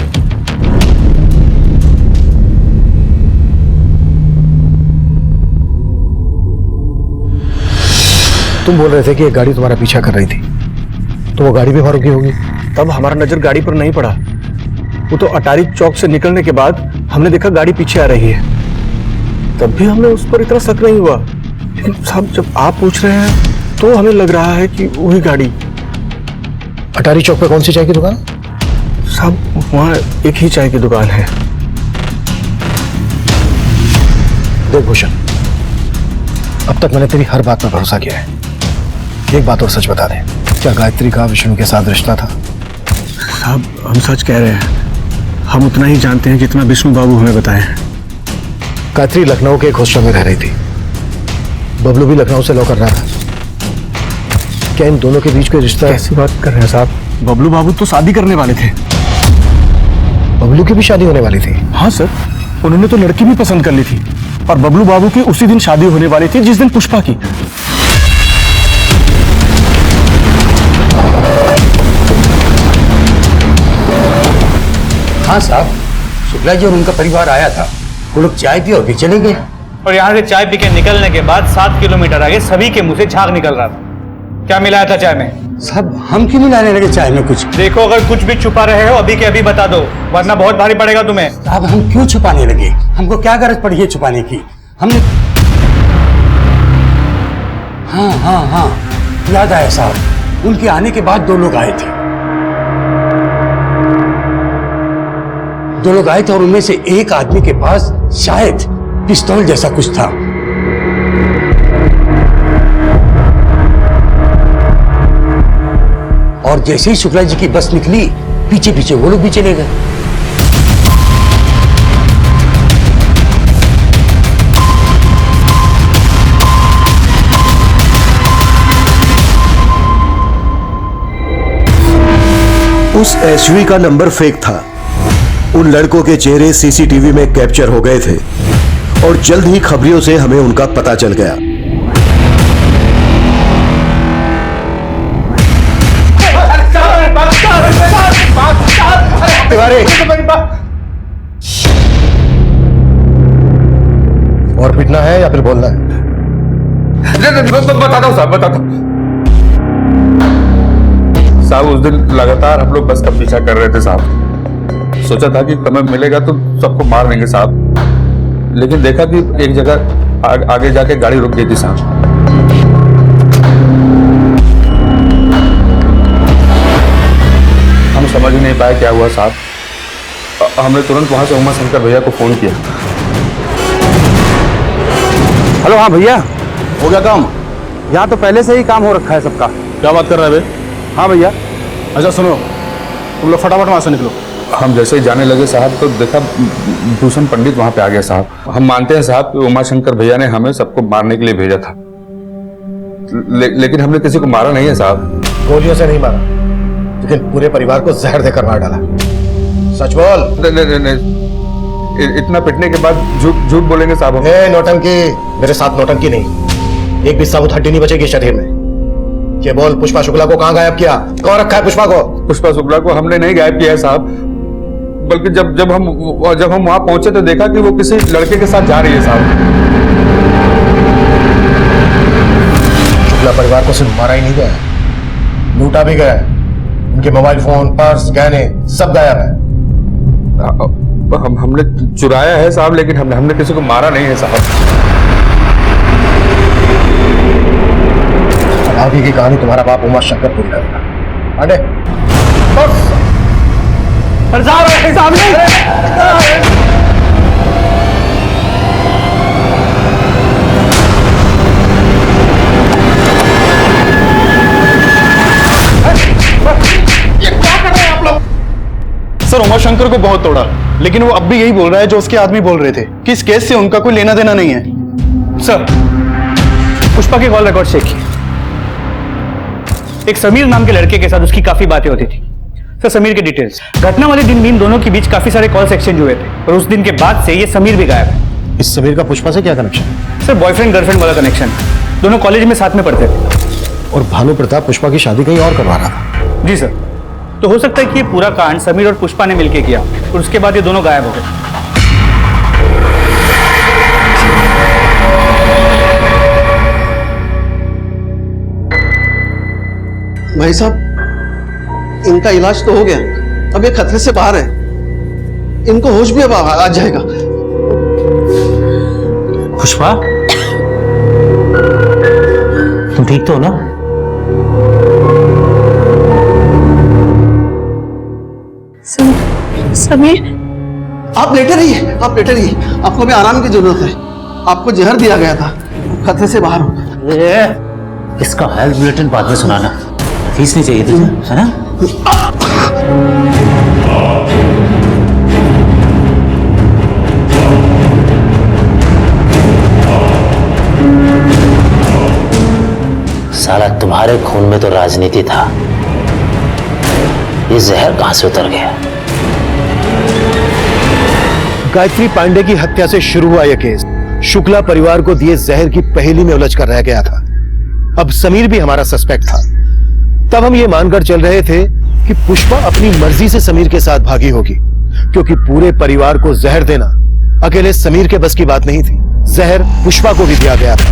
तुम बोल रहे थे कि एक गाड़ी तुम्हारा पीछा कर रही थी, तो वो गाड़ी भी वहां रुकी होगी। तब हमारा नजर गाड़ी पर नहीं पड़ा, वो तो अटारी चौक से निकलने के बाद हमने देखा गाड़ी पीछे आ रही है, तब भी हमें उस पर इतना शक नहीं हुआ। लेकिन साहब, जब आप पूछ रहे हैं तो हमें लग रहा है कि वही गाड़ी। अटारी चौक पे कौन सी चाय की दुकान? साहब, वहाँ एक ही चाय की दुकान है। देख भूषण, अब तक मैंने तेरी हर बात पर भरोसा किया है, एक बात और सच बता दे, क्या गायत्री का विष्णु के साथ रिश्ता था? साहब, हम सच कह रहे हैं, हम उतना ही जानते हैं जितना विष्णु बाबू हमें बताए हैं। गायत्री लखनऊ के एक हॉस्टल में रह रही थी, बबलू भी लखनऊ से लौ कर रहा था। क्या इन दोनों के बीच कोई रिश्ता? कैसी बात कर रहे हैं साहब? बबलू बाबू तो शादी करने वाले थे। बबलू की भी शादी होने वाली थी? हाँ सर, उन्होंने तो लड़की भी पसंद कर ली थी, और बबलू बाबू की उसी दिन शादी होने वाली थी जिस दिन पुष्पा की। हाँ साहब, शुक्ला जी और उनका परिवार आया था, वो लोग चाय पी और फिर चले गए। और यहाँ से चाय पी के निकलने के बाद 7 किलोमीटर आगे सभी के मुंह से झाग निकल रहा था। क्या मिलाया था चाय में? साहब, हम क्यों मिलाने लगे चाय में कुछ? देखो, अगर कुछ भी छुपा रहे हो अभी के अभी बता दो, वरना बहुत भारी पड़ेगा तुम्हें। साहब, हम क्यों छुपाने लगे? हमको क्या गरज पड़ी है छुपाने की? हमने हाँ, याद आया साहब, उनके आने के बाद 2 लोग आए थे। 2 लोग आए थे और उनमें से एक आदमी के पास शायद पिस्तौल जैसा कुछ था। और जैसे ही शुक्ला जी की बस निकली, पीछे पीछे वो लोग भी चले गए। उस एसयूवी का नंबर फेक था। उन लड़कों के चेहरे सीसीटीवी में कैप्चर हो गए थे और जल्द ही खबरियों से हमें उनका पता चल गया। और पिटना है या फिर बोलना है? बताता हूँ साहब, बताता हूँ साहब। उस दिन लगातार हम लोग बस का पीछा कर रहे थे साहब। सोचा था कि समय मिलेगा तो सबको मार देंगे साहब, लेकिन देखा कि एक जगह आगे जाके गाड़ी रुक गई थी साहब। हम समझ ही नहीं पाए क्या हुआ साहब। हमने तुरंत वहां से उमा शंकर भैया को फोन किया। हेलो, हाँ भैया, हो गया काम? यहाँ तो पहले से ही काम हो रखा है सबका। क्या बात कर रहे हैं बे? हाँ भैया। अच्छा सुनो, तुम लोग फटाफट वहां से निकलो। हम जैसे ही जाने लगे साहब तो देखा भूषण पंडित वहां पे आ गया साहब। हम मानते हैं साहब कि उमा शंकर भैया ने हमें सबको मारने के लिए भेजा था, लेकिन हमने किसी को मारा नहीं है साहब। गोलियों से नहीं मारा, लेकिन पूरे परिवार को जहर देकर मार डाला। सच बोल। नहीं, इतना पिटने के बाद झूठ बोलेंगे साहब? नौटंकी, मेरे साथ नौटंकी नहीं। एक भी साबुत हड्डी नहीं बचेगी शरीर में। ये बोल, पुष्पा शुक्ला को कहाँ गायब किया? कौन रखा है पुष्पा को? पुष्पा शुक्ला को हमने नहीं गायब किया है साहब। बल्कि जब हम वहां पहुंचे तो देखा कि वो किसी लड़के के साथ जा रही है साहब। शुक्ला परिवार को सिर्फ मारा ही नहीं गया, लूटा भी गया। उनके मोबाइल फोन, पर्स, गहने सब गायब है। हमने चुराया है साहब, लेकिन हमने किसी को मारा नहीं है साहब। आगे की कहानी तुम्हारा बाप उमा शंकर पूरी करेगा। आगे सर उमाशंकर को बहुत तोड़ा, लेकिन वो अब भी यही बोल रहा है जो उसके आदमी बोल रहे थे कि इस केस से उनका कोई लेना देना नहीं है। सर पुष्पा के कॉल रिकॉर्ड चेक किए। एक समीर नाम के लड़के के साथ उसकी काफी बातें होती थी। सर समीर के डिटेल्स, घटना वाले दिन भी इन दोनों के बीच काफी सारे कॉल्स एक्सचेंज हुए थे और उस दिन के बाद से ये समीर भी गायब है। इस समीर का पुष्पा से क्या कनेक्शन? सर बॉयफ्रेंड गर्लफ्रेंड वाला कनेक्शन। दोनों कॉलेज में साथ में पढ़ते थे। और भानु प्रताप पुष्पा की शादी कहीं और करवा रहा था। जी सर, तो हो सकता है कि ये पूरा कांड समीर और पुष्पा ने मिलकर किया और उसके बाद ये दोनों गायब हो गए। भाई साहब, इनका इलाज तो हो गया, अब ये खतरे से बाहर है। इनको होश भी अब आ जाएगा। पुष्पा, तुम ठीक तो हो ना? समीर, आप लेटे रहिए, आप लेटे रहिए। आपको भी आराम की जरूरत है। आपको जहर दिया गया था, खतरे से बाहर हो। इसका हेल्थ बुलेटिन बाद में सुनाना, फीस नहीं चाहिए तुझे, है ना? साला तुम्हारे खून में तो राजनीति था, ये जहर कहां से उतर गया? गायत्री पांडे की हत्या से शुरू हुआ यह केस शुक्ला परिवार को दिए जहर की पहेली में उलझ कर रह गया था। अब समीर भी हमारा सस्पेक्ट था। तब हम ये मानकर चल रहे थे कि पुष्पा अपनी मर्जी से समीर के साथ भागी होगी, क्योंकि पूरे परिवार को जहर देना अकेले समीर के बस की बात नहीं थी। जहर पुष्पा को भी दिया गया था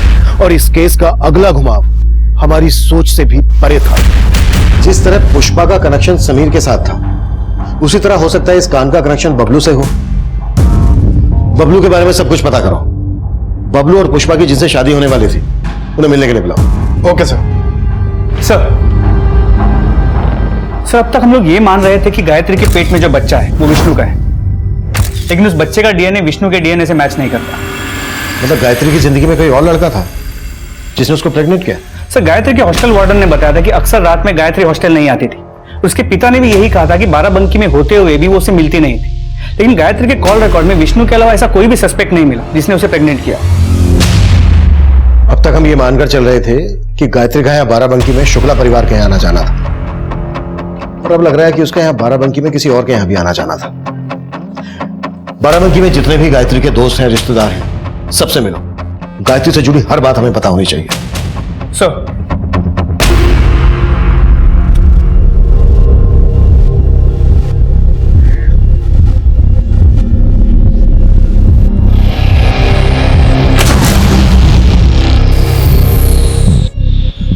और इस केस का अगला घुमाव हमारी सोच से भी परे था। जिस तरह पुष्पा का कनेक्शन समीर के साथ था, उसी तरह हो सकता है इस कांड का कनेक्शन बबलू से हो। बबलू के बारे में सब कुछ पता करो। बबलू और पुष्पा की जिनसे शादी होने वाली थी, उन्हें मिलने के लिए बुलाओ। Okay sir. सर अब तक हम लोग ये मान रहे थे कि गायत्री के पेट में जो बच्चा है वो विष्णु का है, लेकिन उस बच्चे का डीएनए विष्णु के डीएनए से मैच नहीं करता। मतलब गायत्री की जिंदगी में कोई और लड़का था जिसने उसको प्रेग्नेंट किया? सर गायत्री के हॉस्टल वार्डन ने बताया था कि अक्सर रात में गायत्री हॉस्टल नहीं आती थी। उसके पिता ने भी यही कहा था कि बाराबंकी में होते हुए भी वो उससे मिलती नहीं थी। लेकिन गायत्री के कॉल रिकॉर्ड में विष्णु के अलावा ऐसा कोई भी सस्पेक्ट नहीं मिला जिसने उसे प्रेग्नेंट किया। अब तक हम ये मानकर चल रहे थे कि गायत्री का यहाँ बाराबंकी में शुक्ला परिवार के यहाँ आना जाना था, और अब लग रहा है कि उसका यहाँ बाराबंकी में किसी और के यहाँ भी आना जाना था। बाराबंकी में जितने भी गायत्री के दोस्त हैं, रिश्तेदार हैं, सबसे मिलो। गायत्री से जुड़ी हर बात हमें पता होनी चाहिए। सर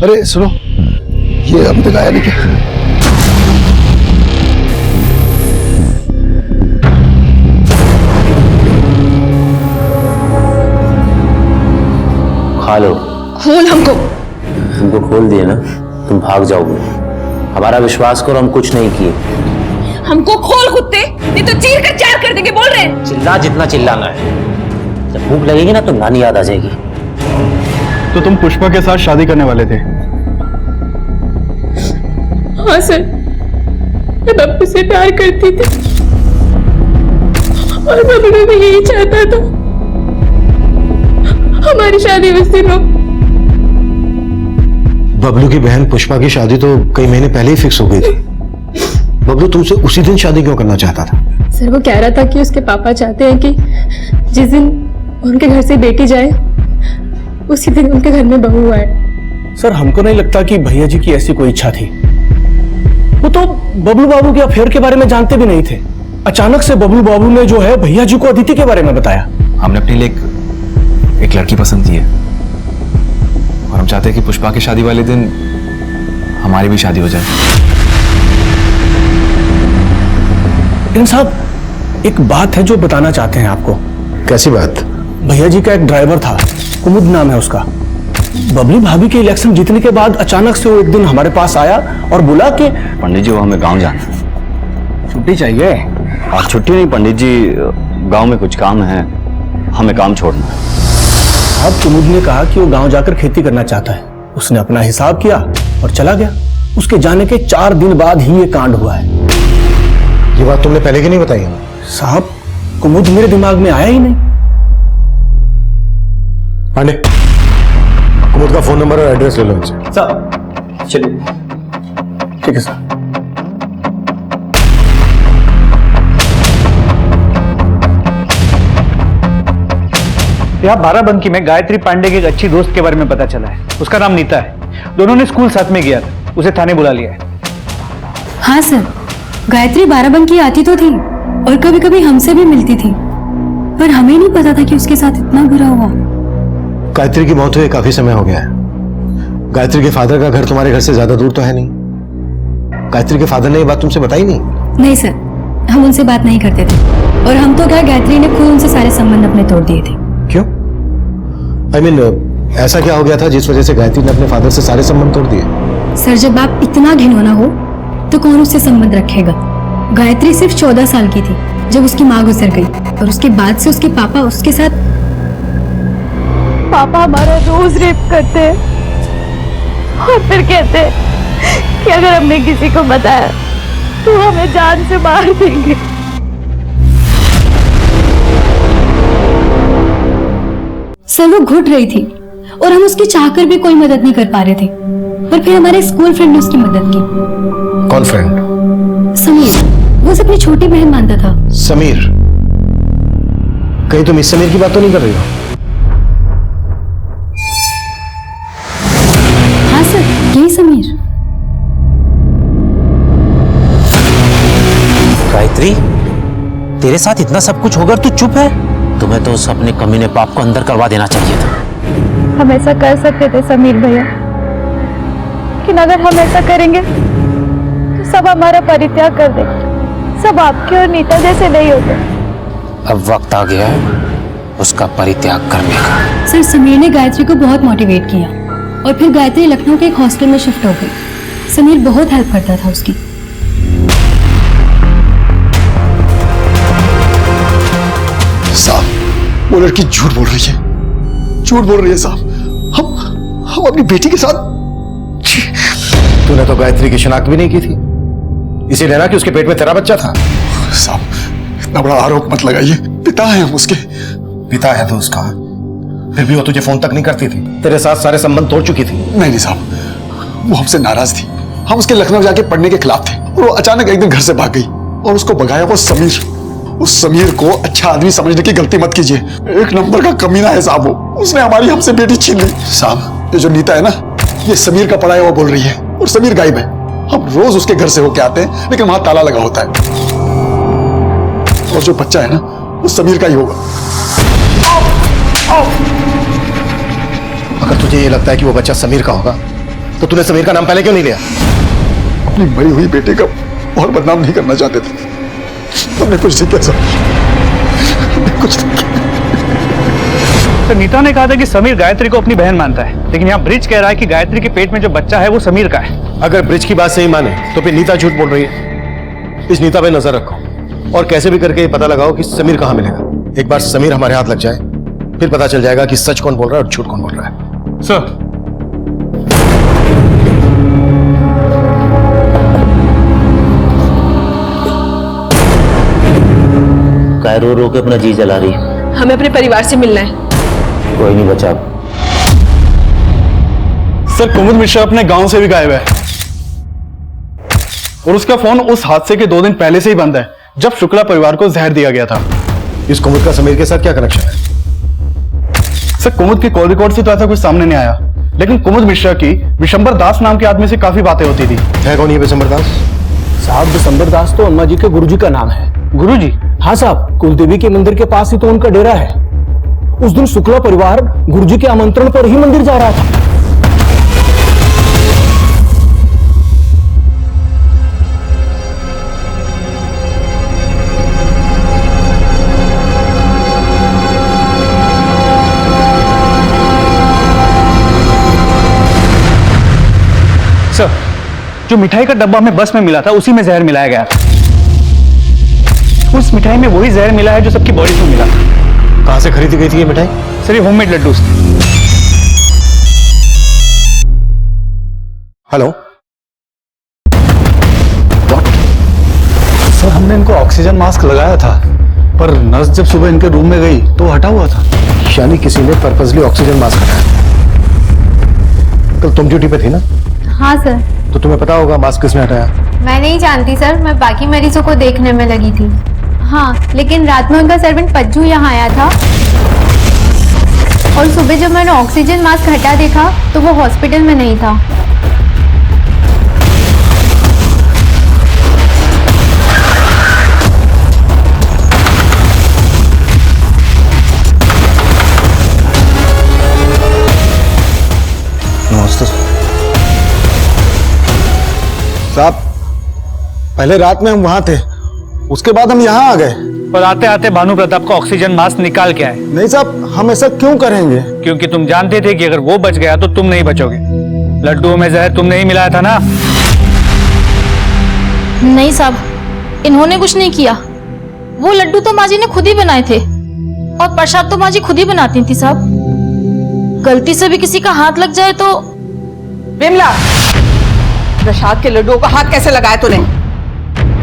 अरे सुनो, ये अभी तक आया नहीं क्या? खा लो। खोल हमको। तुमको खोल दिए ना, तुम भाग जाओगे। हमारा विश्वास करो, हम कुछ नहीं किए। हमको खोल कुत्ते, नहीं तो चीर कर चार कर देंगे। बोल रहे हैं। चिल्ला जितना चिल्लाना है। जब भूख लगेगी ना तो नानी याद आ जाएगी। तो तुम पुष्पा के साथ शादी करने वाले थे? हाँ सर, मैं बब्बू से प्यार करती थी और बब्बू भी यही चाहता था। हमारी शादी उस दिन हो। बबलू की बहन पुष्पा की शादी तो कई महीने पहले ही फिक्स हो गई थी। बबलू तुमसे उसी दिन शादी क्यों करना चाहता था? सर वो कह रहा था कि उसके पापा चाहते हैं कि जिस दिन उनके घर से बेटी जाए उसी दिन उनके घर में बहू आए। सर हमको नहीं लगता कि भैया जी की ऐसी कोई इच्छा थी। वो तो बबलू बाबू के अफेयर के बारे में जानते भी नहीं थे। अचानक से बबलू बाबू ने जो है भैया जी को अदिति के बारे में बताया। हमने अपने लिए एक लड़की पसंद की है और हम चाहते हैं कि पुष्पा की शादी वाले दिन हमारी भी शादी हो जाए। इन साहब, एक बात है जो बताना चाहते हैं आपको। कैसी बात? भैया जी का एक ड्राइवर था, कुमुद नाम है उसका। बबली भाभी के इलेक्शन जीतने के बाद अचानक से वो एक दिन हमारे पास आया और बोला कि पंडित जी वो हमें गांव जाना है, छुट्टी चाहिए। और छुट्टी नहीं पंडित जी, गांव में कुछ काम है, हमें काम छोड़ना है। अब कुमुद ने कहा कि वो गांव जाकर खेती करना चाहता है। उसने अपना हिसाब किया और चला गया। उसके जाने के 4 दिन बाद ही ये कांड हुआ है। ये बात तुमने पहले क्यों नहीं बताई हमें? साहब, कुमुद मेरे दिमाग में आया ही नहीं। पांडे, कुमुद का फोन नंबर और एड्रेस ले लो इनसे। सर चलिए। ठीक है सर। यहाँ बाराबंकी में गायत्री पांडे की एक अच्छी दोस्त के बारे में पता चला है। उसका नाम नीता है। दोनों ने स्कूल साथ में किया था। उसे थाने बुला लिया है। हाँ सर, गायत्री बाराबंकी आती तो थी और कभी कभी हमसे भी मिलती थी, पर हमें नहीं पता था कि उसके साथ इतना बुरा हुआ। गायत्री की मौत हुए काफी समय हो गया है। गायत्री के फादर का घर तुम्हारे घर से ज्यादा दूर तो है नहीं। गायत्री के फादर ने ये बात तुमसे बताई नहीं? नहीं सर, हम उनसे बात नहीं करते थे और हम तो क्या, गायत्री ने खुद उनसे सारे संबंध अपने तोड़ दिए थे। क्यों? I mean, ऐसा क्या हो गया था जिस वजह से गायत्री ने अपने फादर से सारे संबंध तोड़ दिए? सर, जब आप इतना घिनौना हो तो कौन उससे संबंध रखेगा? गायत्री सिर्फ 14 साल की थी जब उसकी माँ गुजर गई और उसके बाद से उसके पापा उसके साथ। पापा हमारा रोज रेप करते हैं और फिर कहते हैं कि अगर हमने किसी को बताया तो हमें जान से मार देंगे। सर, वो घुट रही थी और हम उसकी चाहकर भी कोई मदद नहीं कर पा रहे थे, पर फिर हमारे स्कूल फ्रेंड ने उसकी मदद की। कौन फ्रेंड? समीर, वो उसे अपनी छोटी बहन मानता था। समीर? कहीं तुम इस समीर की बात तो नहीं कर रही हो? हाँ सर, यही समीर। गायत्री, तेरे साथ इतना सब कुछ होकर तू चुप है? तुम्हें तो उस अपने कमीने पाप को अंदर करवा देना चाहिए था। हम ऐसा कर सकते थे समीर भैया, लेकिन अगर हम ऐसा करेंगे तो सब हमारा परित्याग कर देंगे। सब आपके और नीता जैसे नहीं होते। अब वक्त आ गया है उसका परित्याग करने का। सर, समीर ने गायत्री को बहुत मोटिवेट किया और फिर गायत्री लखनऊ के एक हॉस्टल में शिफ्ट हो गई। समीर बहुत हेल्प करता था उसकी। साहब, वो लड़की झूठ बोल रही है, झूठ बोल रही है साहब। हम अपनी बेटी के साथ। तूने तो गायत्री की शिनाख्त भी नहीं की थी, इसीलिए ना कि उसके पेट में तेरा बच्चा था। साहब, इतना बड़ा आरोप मत लगाइए। पिता है हम उसके। पिता है तो उसका, फिर भी वो तुझे फोन तक नहीं करती थी, तेरे साथ सारे संबंध तोड़ चुकी थी। नहीं साहब, वो हमसे नाराज थी। हम उसके लखनऊ जाके पढ़ने के खिलाफ थे और वो अचानक एक दिन घर से भाग गई और उसको भगाया वो समीर। उस समीर को अच्छा आदमी समझने की गलती मत कीजिए। एक नंबर का कमीना है साहब वो। उसने हमारी हमसे बेटी छीन ली। साहब, ये जो नीता है ना, ये समीर का पढ़ाया वो बोल रही है और समीर गायब है। हम रोज उसके घर से होके आते हैं, लेकिन वहां ताला लगा होता है। और जो बच्चा है ना, वो समीर का ही होगा। अगर तुझे ये लगता है कि वो बच्चा समीर का होगा, तो तूने समीर का नाम पहले क्यों नहीं लिया? अपनी मरी हुई बेटे का और बदनाम नहीं करना चाहते थे। हमने कुछ नहीं किया सर, हमने कुछ नहीं किया। तो नीता ने कहा था कि समीर गायत्री को अपनी बहन मानता है, लेकिन यहाँ ब्रिज कह रहा है कि गायत्री के पेट में जो बच्चा है वो समीर का है। अगर ब्रिज की बात सही माने तो फिर नीता झूठ बोल रही है। इस नीता पे नजर रखो और कैसे भी करके ये पता लगाओ कि समीर कहां मिलेगा। एक बार समीर हमारे हाथ लग जाए, फिर पता चल जाएगा कि सच कौन बोल रहा है और झूठ कौन बोल रहा है। सर, काय रो रो के अपना जी जला रही है? हमें अपने परिवार से मिलना है। कोई नहीं बचा। सर, कुमुद मिश्रा अपने गांव से भी गायब है और उसका फोन उस हादसे के 2 दिन पहले से ही बंद है, जब शुक्ला परिवार को जहर दिया गया था। इस कुमुद का समीर के साथ क्या कनेक्शन है? सर, कुमुद की कॉल रिकॉर्ड से तो ऐसा कुछ सामने नहीं आया, लेकिन कुमुद मिश्रा की विशंबर दास नाम के आदमी से काफी बातें होती थी। है कौन ये विशंबर दास? साहब, विशंबर दास तो अम्मा जी के गुरुजी का नाम है। गुरुजी। हाँ साहब, कुलदेवी के मंदिर के पास ही तो उनका डेरा है। उस दिन शुक्ला परिवार गुरुजी के आमंत्रण पर ही मंदिर जा रहा था। सर, जो मिठाई का डब्बा हमें बस में मिला था उसी में जहर मिलाया गया था। उस मिठाई में वही जहर मिला है जो सबकी बॉडी में मिला था। कहां से खरीदी गई थी ये मिठाई? सर, ये होममेड लड्डू। हेलो सर, हमने इनको ऑक्सीजन मास्क लगाया था, पर नर्स जब सुबह इनके रूम में गई तो हटा हुआ था। यानी किसी ने पर्पसली ऑक्सीजन मास्क हटाया। कल तुम ड्यूटी पे थी ना? हाँ सर। तो तुम्हें पता होगा मास्क किसने हटाया? मैं नहीं जानती सर, मैं बाकी मरीजों को देखने में लगी थी। हाँ, लेकिन रात में उनका सर्वेंट पज्जू यहाँ आया था और सुबह जब मैंने ऑक्सीजन मास्क हटा देखा तो वो हॉस्पिटल में नहीं था। साहब, पहले रात में हम वहां थे, उसके बाद हम यहाँ आ गए। पर आते आते भानु प्रताप का ऑक्सीजन मास्क निकाल के आए। नहीं साहब, हम ऐसा क्यों करेंगे? क्योंकि तुम जानते थे कि अगर वो बच गया तो तुम नहीं बचोगे। लड्डुओं में जहर तुमने ही मिलाया था ना? नहीं साहब, इन्होंने कुछ नहीं किया। वो लड्डू तो माँ जी ने खुद ही बनाए थे और प्रसाद तो माँ जी खुद ही बनाती थी साहब। गलती से भी किसी का हाथ लग जाए तो। विमला, प्रसाद के लड्डुओं का हाथ कैसे लगाया तूने?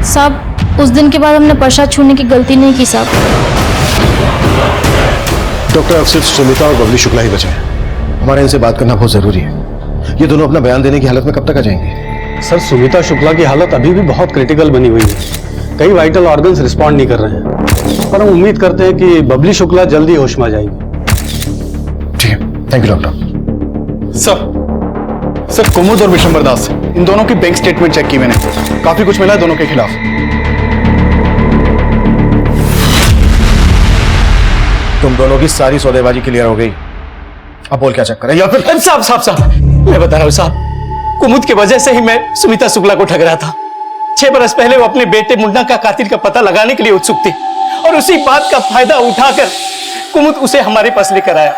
साहब, उस दिन के बाद हमने प्रसाद छूने की गलती नहीं की साहब। डॉक्टर, अब सिर्फ सुमिता और बबली शुक्ला ही बचे हैं। हमारे इनसे बात करना बहुत जरूरी है। ये दोनों अपना बयान देने की हालत में कब तक आ जाएंगे? सर, सुमिता शुक्ला की हालत अभी भी बहुत क्रिटिकल बनी हुई है। कई वाइटल ऑर्गन्स रिस्पॉन्ड नहीं कर रहे हैं, पर हम उम्मीद करते हैं कि बबली शुक्ला जल्दी होश में आ जाएगी। ठीक है, थैंक यू डॉक्टर। सर, कुमुद और विशंबर दास, इन दोनों की बैंक स्टेटमेंट चेक की मैंने, काफी कुछ मिला दोनों के खिलाफ। तुम दोनों की सारी सौदेबाजी क्लियर हो गई। अब बोल क्या चक्कर है? या फिर साहब, मैं बता रहा हूं साहब, कुमुद की वजह से ही मैं सुमिता शुक्ला को ठग रहा था। 6 बरस पहले वो अपने बेटे मुन्ना का कातिल का पता लगाने के लिए उत्सुक थी और उसी बात का फायदा उठाकर कुमुद उसे हमारे पास लेकर आया।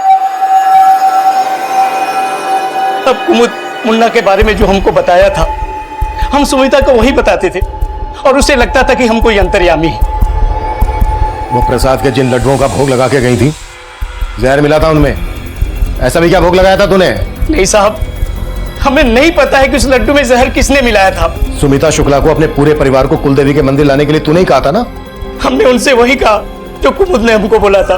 अब कुमुद मुन्ना के बारे में जो हमको बताया था, हम सुमिता को वही बताते थे और उसे लगता था कि हम कोई अंतर्यामी है। वो प्रसाद के जिन लड्डुओं का भोग लगा के गई थी, जहर मिला था उनमें। ऐसा भी क्या भोग लगाया था तूने? नहीं साहब, हमें नहीं पता है कि उस लड्डू में जहर किसने मिलाया था। सुमिता शुक्ला को अपने पूरे परिवार को कुलदेवी के मंदिर लाने के लिए तूने ही कहा था ना? हमने उनसे वही कहा जो कुमुद ने हमको बोला था।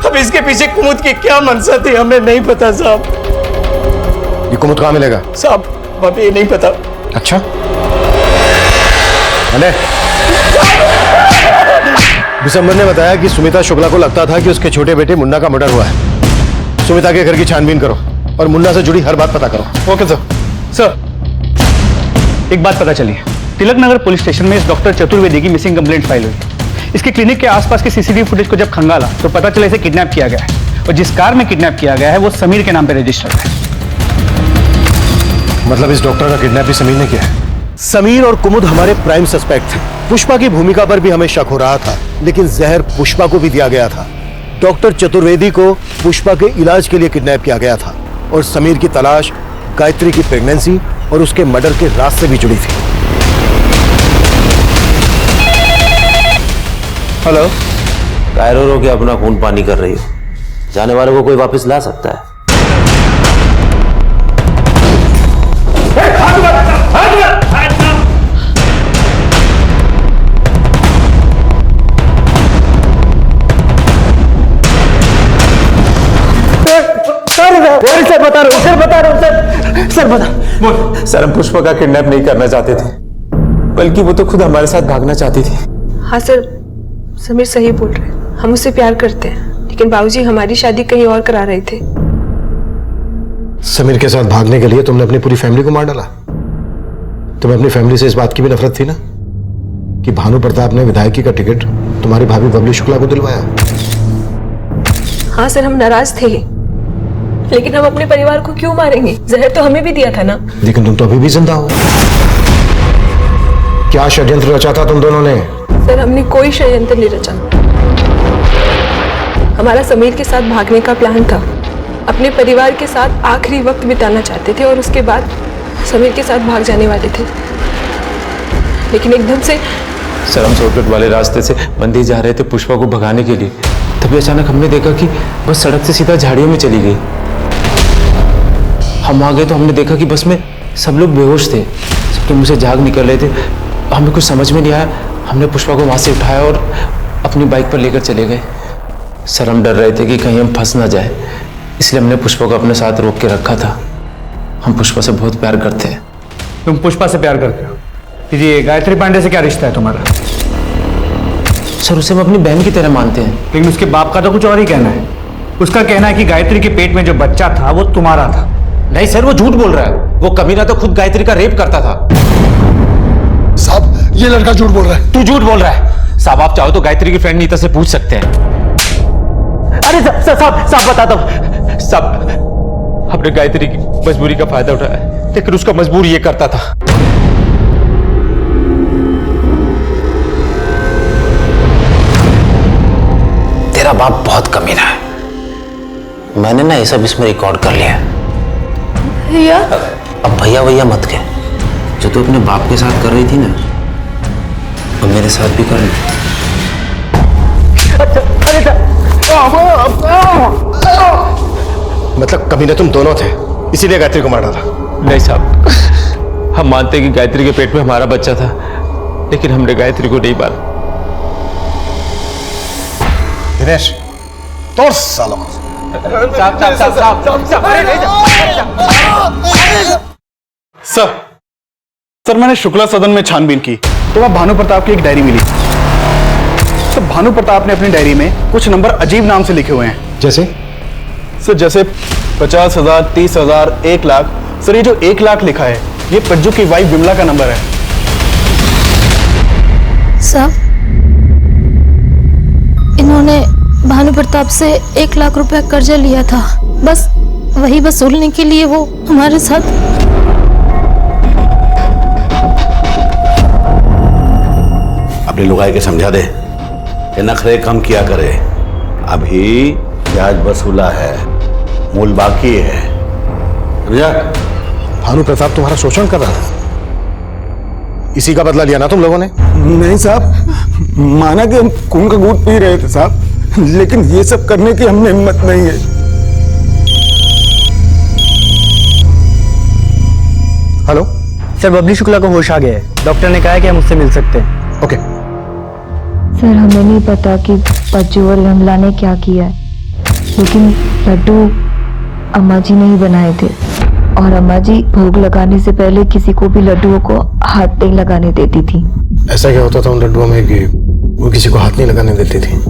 अब इसके पीछे कुमुद की क्या मंशा थी हमें नहीं पता साहब। ये कुमुद कहाँ मिलेगा? साहब, हमें ये नहीं पता। अच्छा, अरे दिसंबर ने बताया कि सुमिता शुक्ला को लगता था कि उसके छोटे बेटे मुन्ना का मर्डर हुआ है। सुमिता के घर की छानबीन करो और मुन्ना से जुड़ी हर बात पता करो। Okay sir. सर, एक बात पता चली है, तिलक नगर पुलिस स्टेशन में इस डॉक्टर चतुर्वेदी की मिसिंग कंप्लेंट फाइल हुई। इसके क्लिनिक के आसपास के सीसीटीवी फुटेज को जब खंगाला तो पता चला इसे किडनैप किया गया है और जिस कार में किडनैप किया गया है वो समीर के नाम पे रजिस्टर्ड है। मतलब इस डॉक्टर का किडनैप भी समीर ने किया है? समीर और कुमुद हमारे प्राइम सस्पेक्ट थे। पुष्पा की भूमिका पर भी हमें शक हो रहा था, लेकिन जहर पुष्पा को भी दिया गया था। डॉक्टर चतुर्वेदी को पुष्पा के इलाज के लिए किडनैप किया गया था और समीर की तलाश गायत्री की प्रेगनेंसी और उसके मर्डर के राज से भी जुड़ी थी। हेलो, काय रो के अपना खून पानी कर रही हो? जाने वाले को कोई वापस ला सकता है? सर, हम पुष्पा का किडनैप नहीं करना चाहते थे, बल्कि वो तो खुद हमारे साथ भागना चाहती थी। हाँ सर, समीर सही बोल रहे हैं, हम उससे प्यार करते हैं, लेकिन बाबूजी हमारी शादी कहीं और करा रहे थे। समीर के साथ भागने के लिए तुमने अपनी पूरी फैमिली को मार डाला। तुम्हें अपनी फैमिली से इस बात की भी नफरत थी ना कि भानु प्रताप ने विधायकी का टिकट तुम्हारी भाभी बबली शुक्ला को दिलवाया। हाँ सर, हम नाराज थे, लेकिन हम अपने परिवार को क्यों मारेंगे? जहर तो हमें भी दिया था ना। लेकिन तुम तो अभी भी जिंदा हो। क्या षड्यंत्र रचा था तुम दोनों ने? सर, हमने कोई षड्यंत्र नहीं रचा। हमारा समीर के साथ भागने का प्लान था। अपने परिवार के साथ आखिरी वक्त बिताना चाहते थे और उसके बाद समीर के साथ भाग जाने वाले थे, लेकिन एकदम से सर हम शॉर्टकट वाले रास्ते से बंदी जा रहे थे पुष्पा को भगाने के लिए, तभी अचानक हमने देखा कि बस सड़क से सीधा झाड़ियों में चली गई। हम आ गए तो हमने देखा कि बस में सब लोग बेहोश थे, सबके मुंह से झाग निकल रहे थे। हमें कुछ समझ में नहीं आया, हमने पुष्पा को वहां से उठाया और अपनी बाइक पर लेकर चले गए। सर हम डर रहे थे कि कहीं हम फंस ना जाए, इसलिए हमने पुष्पा को अपने साथ रोक के रखा था। हम पुष्पा से बहुत प्यार करते हैं। तुम पुष्पा से प्यार करते हो? ये गायत्री पांडे से क्या रिश्ता है तुम्हारा? सर उसे हम अपनी बहन की तरह मानते हैं। लेकिन उसके बाप का तो कुछ और ही कहना है। उसका कहना है कि गायत्री के पेट में जो बच्चा था वो तुम्हारा था। नहीं सर, वो झूठ बोल रहा है। वो कमीना तो खुद गायत्री का रेप करता था। साहब ये लड़का झूठ बोल रहा है। तू झूठ बोल रहा है। साहब आप चाहो तो गायत्री की फ्रेंड नीता से पूछ सकते हैं। अरे साहब बता दो साहब, हमने गायत्री की मजबूरी का फायदा उठाया, लेकिन उसका मजबूर ये करता था। तेरा बाप बहुत कमीना है। मैंने ना ये सब इसमें रिकॉर्ड कर लिया है। भैया अब भैया मत कह। जो तू अपने बाप के साथ कर रही थी ना, अब मेरे साथ भी कर ली। मतलब कमीने तुम दोनों थे, इसीलिए गायत्री को मारा था? नहीं साहब, हम मानते हैं कि गायत्री के पेट में हमारा बच्चा था, लेकिन हमने गायत्री को नहीं मारा। दिनेश तोड़ साला। सर मैंने शुक्ला सदन में छानबीन की तो वहां भानु प्रताप की एक डायरी मिली। तो भानु प्रताप ने अपनी डायरी में कुछ नंबर अजीब नाम से लिखे हुए हैं। जैसे? सर जैसे 50,000, 30,000, 1 लाख। सर ये जो 1 लाख लिखा है ये पज्जू की वाइफ विमला का नंबर है। साहब इन्होंने भानु प्रताप से 1 लाख रुपया कर्जा लिया था, बस वही वसूलने के लिए वो हमारे साथ। अपने लुगाई के समझा दे कि नखरे कम किया करे। अभी ब्याज वसूला है, मूल बाकी है। समझा? भानु प्रताप तुम्हारा शोषण कर रहा था, इसी का बदला लिया ना तुम लोगों ने? नहीं साहब, माना कि हम खून का घूंट पी रहे थे साहब, लेकिन ये सब करने की हमने हिम्मत नहीं है। हेलो सर, बबली शुक्ला को होश आ गया है। डॉक्टर ने कहा है कि हम उससे मिल सकते हैं। ओके। सर हमें नहीं पता कि पज्जू और विमला ने क्या किया है, लेकिन लड्डू अम्मा जी ने ही बनाए थे और अम्मा जी भोग लगाने से पहले किसी को भी लड्डुओं को हाथ नहीं लगाने देती थी। ऐसा क्या होता था उन लड्डुओं में कि वो किसी को हाथ नहीं लगाने देती थी?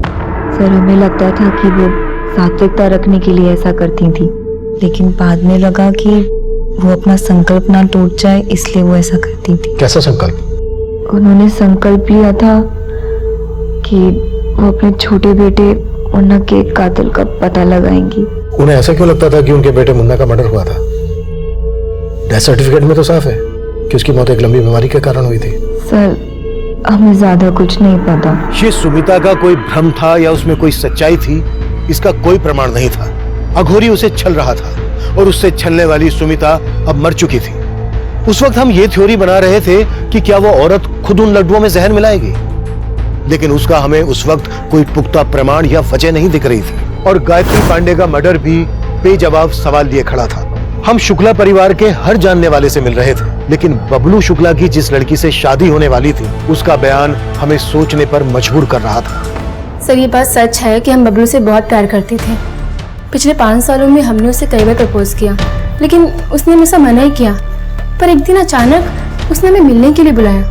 सर हमें लगता था कि वो सात्विकता रखने के लिए ऐसा करती थी, लेकिन बाद में लगा कि वो अपना संकल्प ना टूट जाए इसलिए वो ऐसा करती थी। कैसा संकल्प? उन्होंने संकल्प लिया था कि वो अपने छोटे बेटे मुन्ना के कातिल का पता लगाएंगी। उन्हें ऐसा क्यों लगता था कि उनके बेटे मुन्ना का मर्डर हुआ था? डेथ सर्टिफिकेट में तो साफ है कि उसकी मौत एक लंबी बीमारी के कारण हुई थी। सर हमें ज्यादा कुछ नहीं पता। ये सुमिता का कोई भ्रम था या उसमें कोई सच्चाई थी, इसका कोई प्रमाण नहीं था। अघोरी उसे छल रहा था और उससे छलने वाली सुमिता अब मर चुकी थी। उस वक्त हम ये थ्योरी बना रहे थे कि क्या वो औरत खुद उन लड्डुओं में जहर मिलाएगी, लेकिन उसका हमें उस वक्त कोई पुख्ता प्रमाण या वजह नहीं दिख रही थी। और गायत्री पांडे का मर्डर भी बेजवाब सवाल लिए खड़ा था। हम शुक्ला परिवार के हर जानने वाले से मिल रहे थे, लेकिन बबलू शुक्ला की जिस लड़की से शादी होने वाली थी उसका बयान हमें सोचने पर मजबूर कर रहा था। सर ये बात सच है कि हम बबलू से बहुत प्यार करते थे। पिछले 5 सालों में हमने उसे कई बार प्रपोज किया, लेकिन उसने मुझसे मना ही किया। पर एक दिन अचानक उसने हमें मिलने के लिए बुलाया।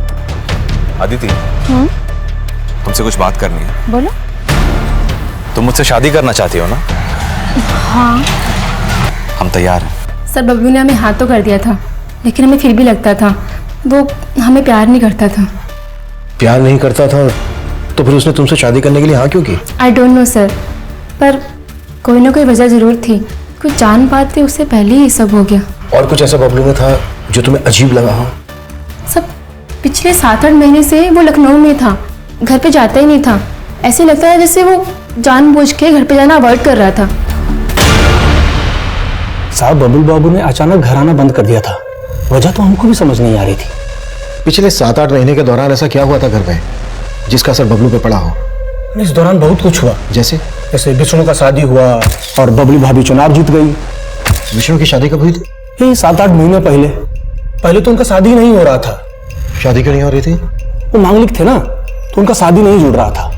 अदिति, तुमसे कुछ बात करनी है। बोलो। तुम मुझसे शादी करना चाहती हो ना? हाँ। हम तैयार हैं। सर बबलू ने हमें हाँ तो कर दिया था, लेकिन हमें फिर भी लगता था वो हमें प्यार नहीं करता था। प्यार नहीं करता था तो फिर उसने तुमसे शादी करने के लिए हाँ क्यों की? आई डोंट नो सर, पर कोई ना कोई वजह जरूर थी। कुछ जान पाते थी उससे पहले ही सब हो गया। और कुछ ऐसा बबलू में था जो तुम्हें अजीब लगा हो? सब पिछले 7-8 महीने से वो लखनऊ में था, घर पे जाता ही नहीं था। ऐसे लगता है जैसे वो जानबूझ के घर पे जाना अवॉइड कर रहा था। साहब बबलू बाबू ने अचानक घर आना बंद कर दिया था, वजह तो हमको भी समझ नहीं आ रही थी। पिछले 7-8 महीने के दौरान ऐसा क्या हुआ था घर में जिसका असर बबलू पे पड़ा हो? इस दौरान बहुत कुछ हुआ। जैसे विष्णु का शादी हुआ और बबली भाभी चुनाव जीत गई। विष्णु की शादी कब हुई थी? यही 7-8 महीने पहले। पहले तो उनका शादी नहीं हो रहा था। शादी क्यों नहीं हो रही थी? वो मांगलिक थे ना, तो उनका शादी नहीं जुड़ रहा था।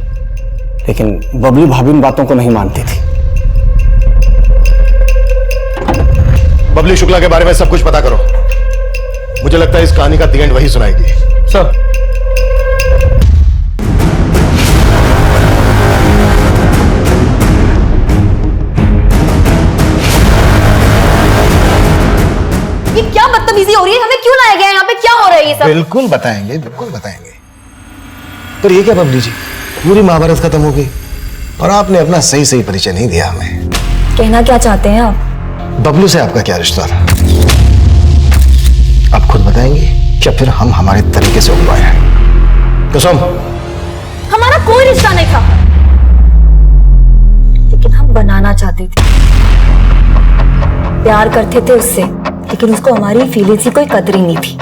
लेकिन बबली भाभी इन बातों को नहीं मानती थी। बबली शुक्ला के बारे में सब कुछ पता करो। मुझे लगता है इस कहानी का द एंड वही सुनाएगी। सर, ये क्या बदतमीजी हो रही है? हमें क्यों लाया गया है यहाँ पे? क्या हो रहा है ये सब? बिल्कुल बताएंगे, बिल्कुल बताएंगे। पर ये क्या बबली जी, पूरी महाभारत खत्म हो गई और आपने अपना सही सही परिचय नहीं दिया हमें। कहना क्या चाहते हैं आप? बबलू से आपका क्या रिश्ता था? आप खुद बताएंगे या फिर हम हमारे तरीके से उगवाए हैं? कसम। हमारा कोई रिश्ता नहीं था, लेकिन हम बनाना चाहते थे। प्यार करते थे उससे, लेकिन उसको हमारी फीलिंग्स की कोई कदर ही नहीं थी।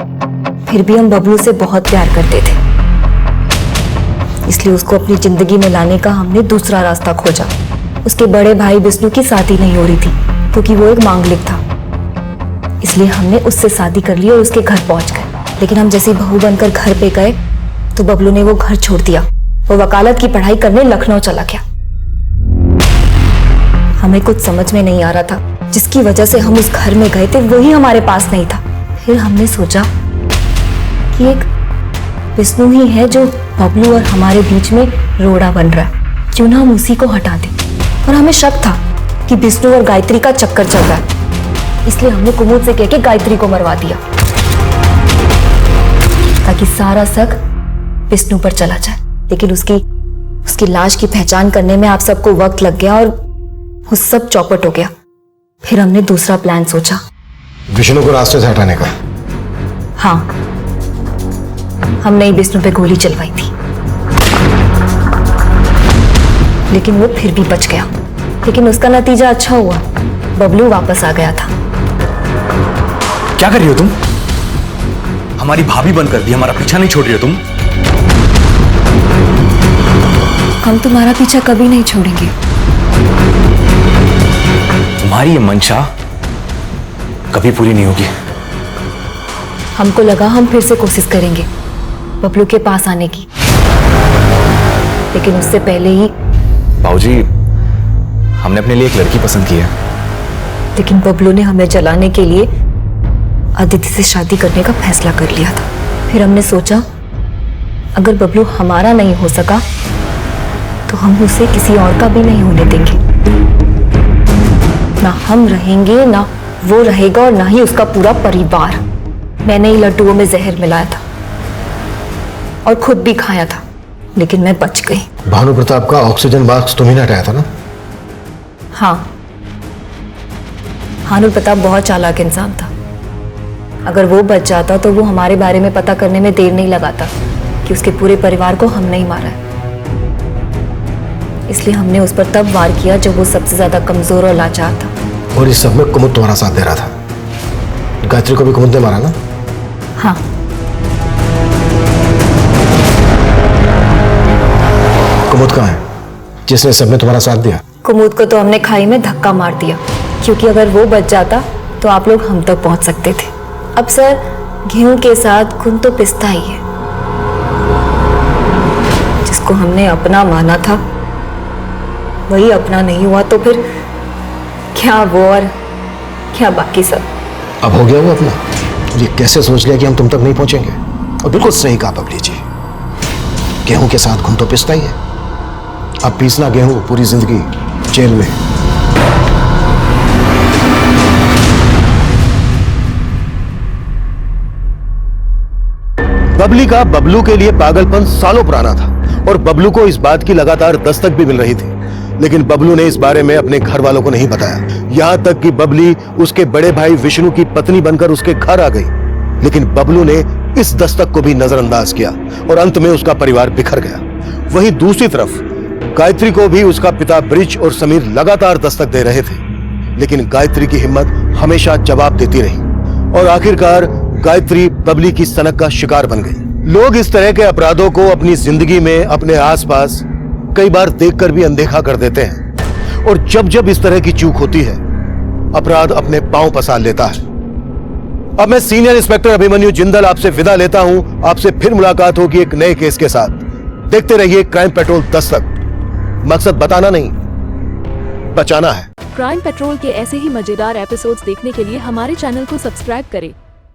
फिर भी हम बबलू से बहुत प्यार करते थे, इसलिए उसको अपनी जिंदगी में लाने का हमने दूसरा रास्ता खोजा। उसके बड़े भाई विष्णु की शादी नहीं हो रही थी क्योंकि वो एक मांगलिक था, इसलिए हमने उससे शादी कर ली और उसके घर पहुंच गए। लेकिन हम जैसे बहू बनकर घर पे गए तो बबलू ने वो घर छोड़ दिया। वो वकालत की पढ़ाई करने लखनऊ चला गया। हमें कुछ समझ में नहीं आ रहा था, जिसकी वजह से हम उस घर में गए थे वही हमारे पास नहीं था। फिर हमने सोचा कि एक विष्णु ही है जो बबलू और हमारे बीच में रोड़ा बन रहा है, क्यों ना हम उसी को हटा दें। और हमें शक था कि विष्णु और गायत्री का चक्कर चल रहा है, इसलिए हमने कुमुद से कह के गायत्री को मरवा दिया ताकि सारा शक विष्णु पर चला जाए। लेकिन उसकी लाश की पहचान करने में आप सबको वक्त लग गया और वो सब चौपट हो गया। फिर हमने दूसरा प्लान सोचा, विष्णु को रास्ते से हटाने का। हाँ, हमने विष्णु पे गोली चलवाई थी, लेकिन वो फिर भी बच गया। लेकिन उसका नतीजा अच्छा हुआ, बबलू वापस आ गया था। क्या कर रही हो तुम? हमारी भाभी बनकर भी हमारा पीछा नहीं छोड़ रही हो तुम? हम तुम्हारा पीछा कभी नहीं छोड़ेंगे। तुम्हारी ये मंशा कभी पूरी नहीं होगी। हमको लगा हम फिर से कोशिश करेंगे बबलू के पास आने की, लेकिन उससे पहले ही बाबूजी, हमने अपने लिए एक लड़की पसंद की है। लेकिन बबलू ने हमें जलाने के लिए अदिति से शादी करने का फैसला कर लिया था। फिर हमने सोचा अगर बबलू हमारा नहीं हो सका तो हम उसे किसी और का भी नहीं होने देंगे। ना हम रहेंगे, ना वो रहेगा, और ना ही उसका पूरा परिवार। मैंने ही लड्डुओं में जहर मिलाया था और खुद भी खाया था, लेकिन मैं बच गई। भानु प्रताप का ऑक्सीजन बॉक्स तुम ही ने हटाया था ना? हाँ, भानु प्रताप बहुत चालाक इंसान था। अगर वो बच जाता तो वो हमारे बारे में पता करने में देर नहीं लगाता कि उसके पूरे परिवार को हमने ही मारा है। इसलिए हमने उस पर तब वार किया जब वो सबसे ज्यादा कमजोर और लाचार था। और इस सब में कुमुद तुम्हारा साथ दे रहा था। गायत्री को भी कुमुद ने मारा ना? हाँ, कुमुद कहाँ है जिसने सब में तुम्हारा साथ दिया? कुमुद को तो हमने खाई में धक्का मार दिया, क्योंकि अगर वो बच जाता तो आप लोग हम तक पहुंच सकते थे। अब सर, गेहूं के साथ खून तो पिसता ही है। जिसको हमने अपना माना था वही अपना नहीं हुआ, तो फिर क्या वो और क्या बाकी सब। अब हो गया वो अपना। ये कैसे सोच लिया कि हम तुम तक नहीं पहुंचेंगे? और बिल्कुल सही कहा बबली जी, गेहूं के साथ खून तो पिसता ही है। अब पीसना गेहूं पूरी जिंदगी जेल में। बबली का बबलू के लिए पागलपन सालों पुराना था और बबलू को इस बात की लगातार दस्तक भी मिल रही थी, लेकिन बबलू ने इस बारे में अपने घर वालों को नहीं बताया। यहां तक कि बबली उसके बड़े भाई विष्णु की पत्नी बनकर उसके घर आ गई, लेकिन बबलू ने इस दस्तक को भी नजरअंदाज किया और अंत में उसका परिवार बिखर गया। वहीं दूसरी तरफ गायत्री को भी उसका पिता ब्रिज और समीर लगातार दस्तक दे रहे थे, लेकिन गायत्री की हिम्मत हमेशा जवाब देती रही और आखिरकार गायत्री बबली की सनक का शिकार बन गई। लोग इस तरह के अपराधों को अपनी जिंदगी में अपने आसपास कई बार देखकर भी अनदेखा कर देते हैं और जब जब इस तरह की चूक होती है अपराध अपने पांव पसार लेता है। अब मैं सीनियर इंस्पेक्टर अभिमन्यु जिंदल आपसे विदा लेता हूं। आपसे फिर मुलाकात होगी एक नए केस के साथ। देखते रहिए क्राइम पेट्रोल दस्तक। मकसद बताना नहीं, बचाना है। क्राइम पेट्रोल के ऐसे ही मजेदार एपिसोड्स देखने के लिए हमारे चैनल को सब्सक्राइब करें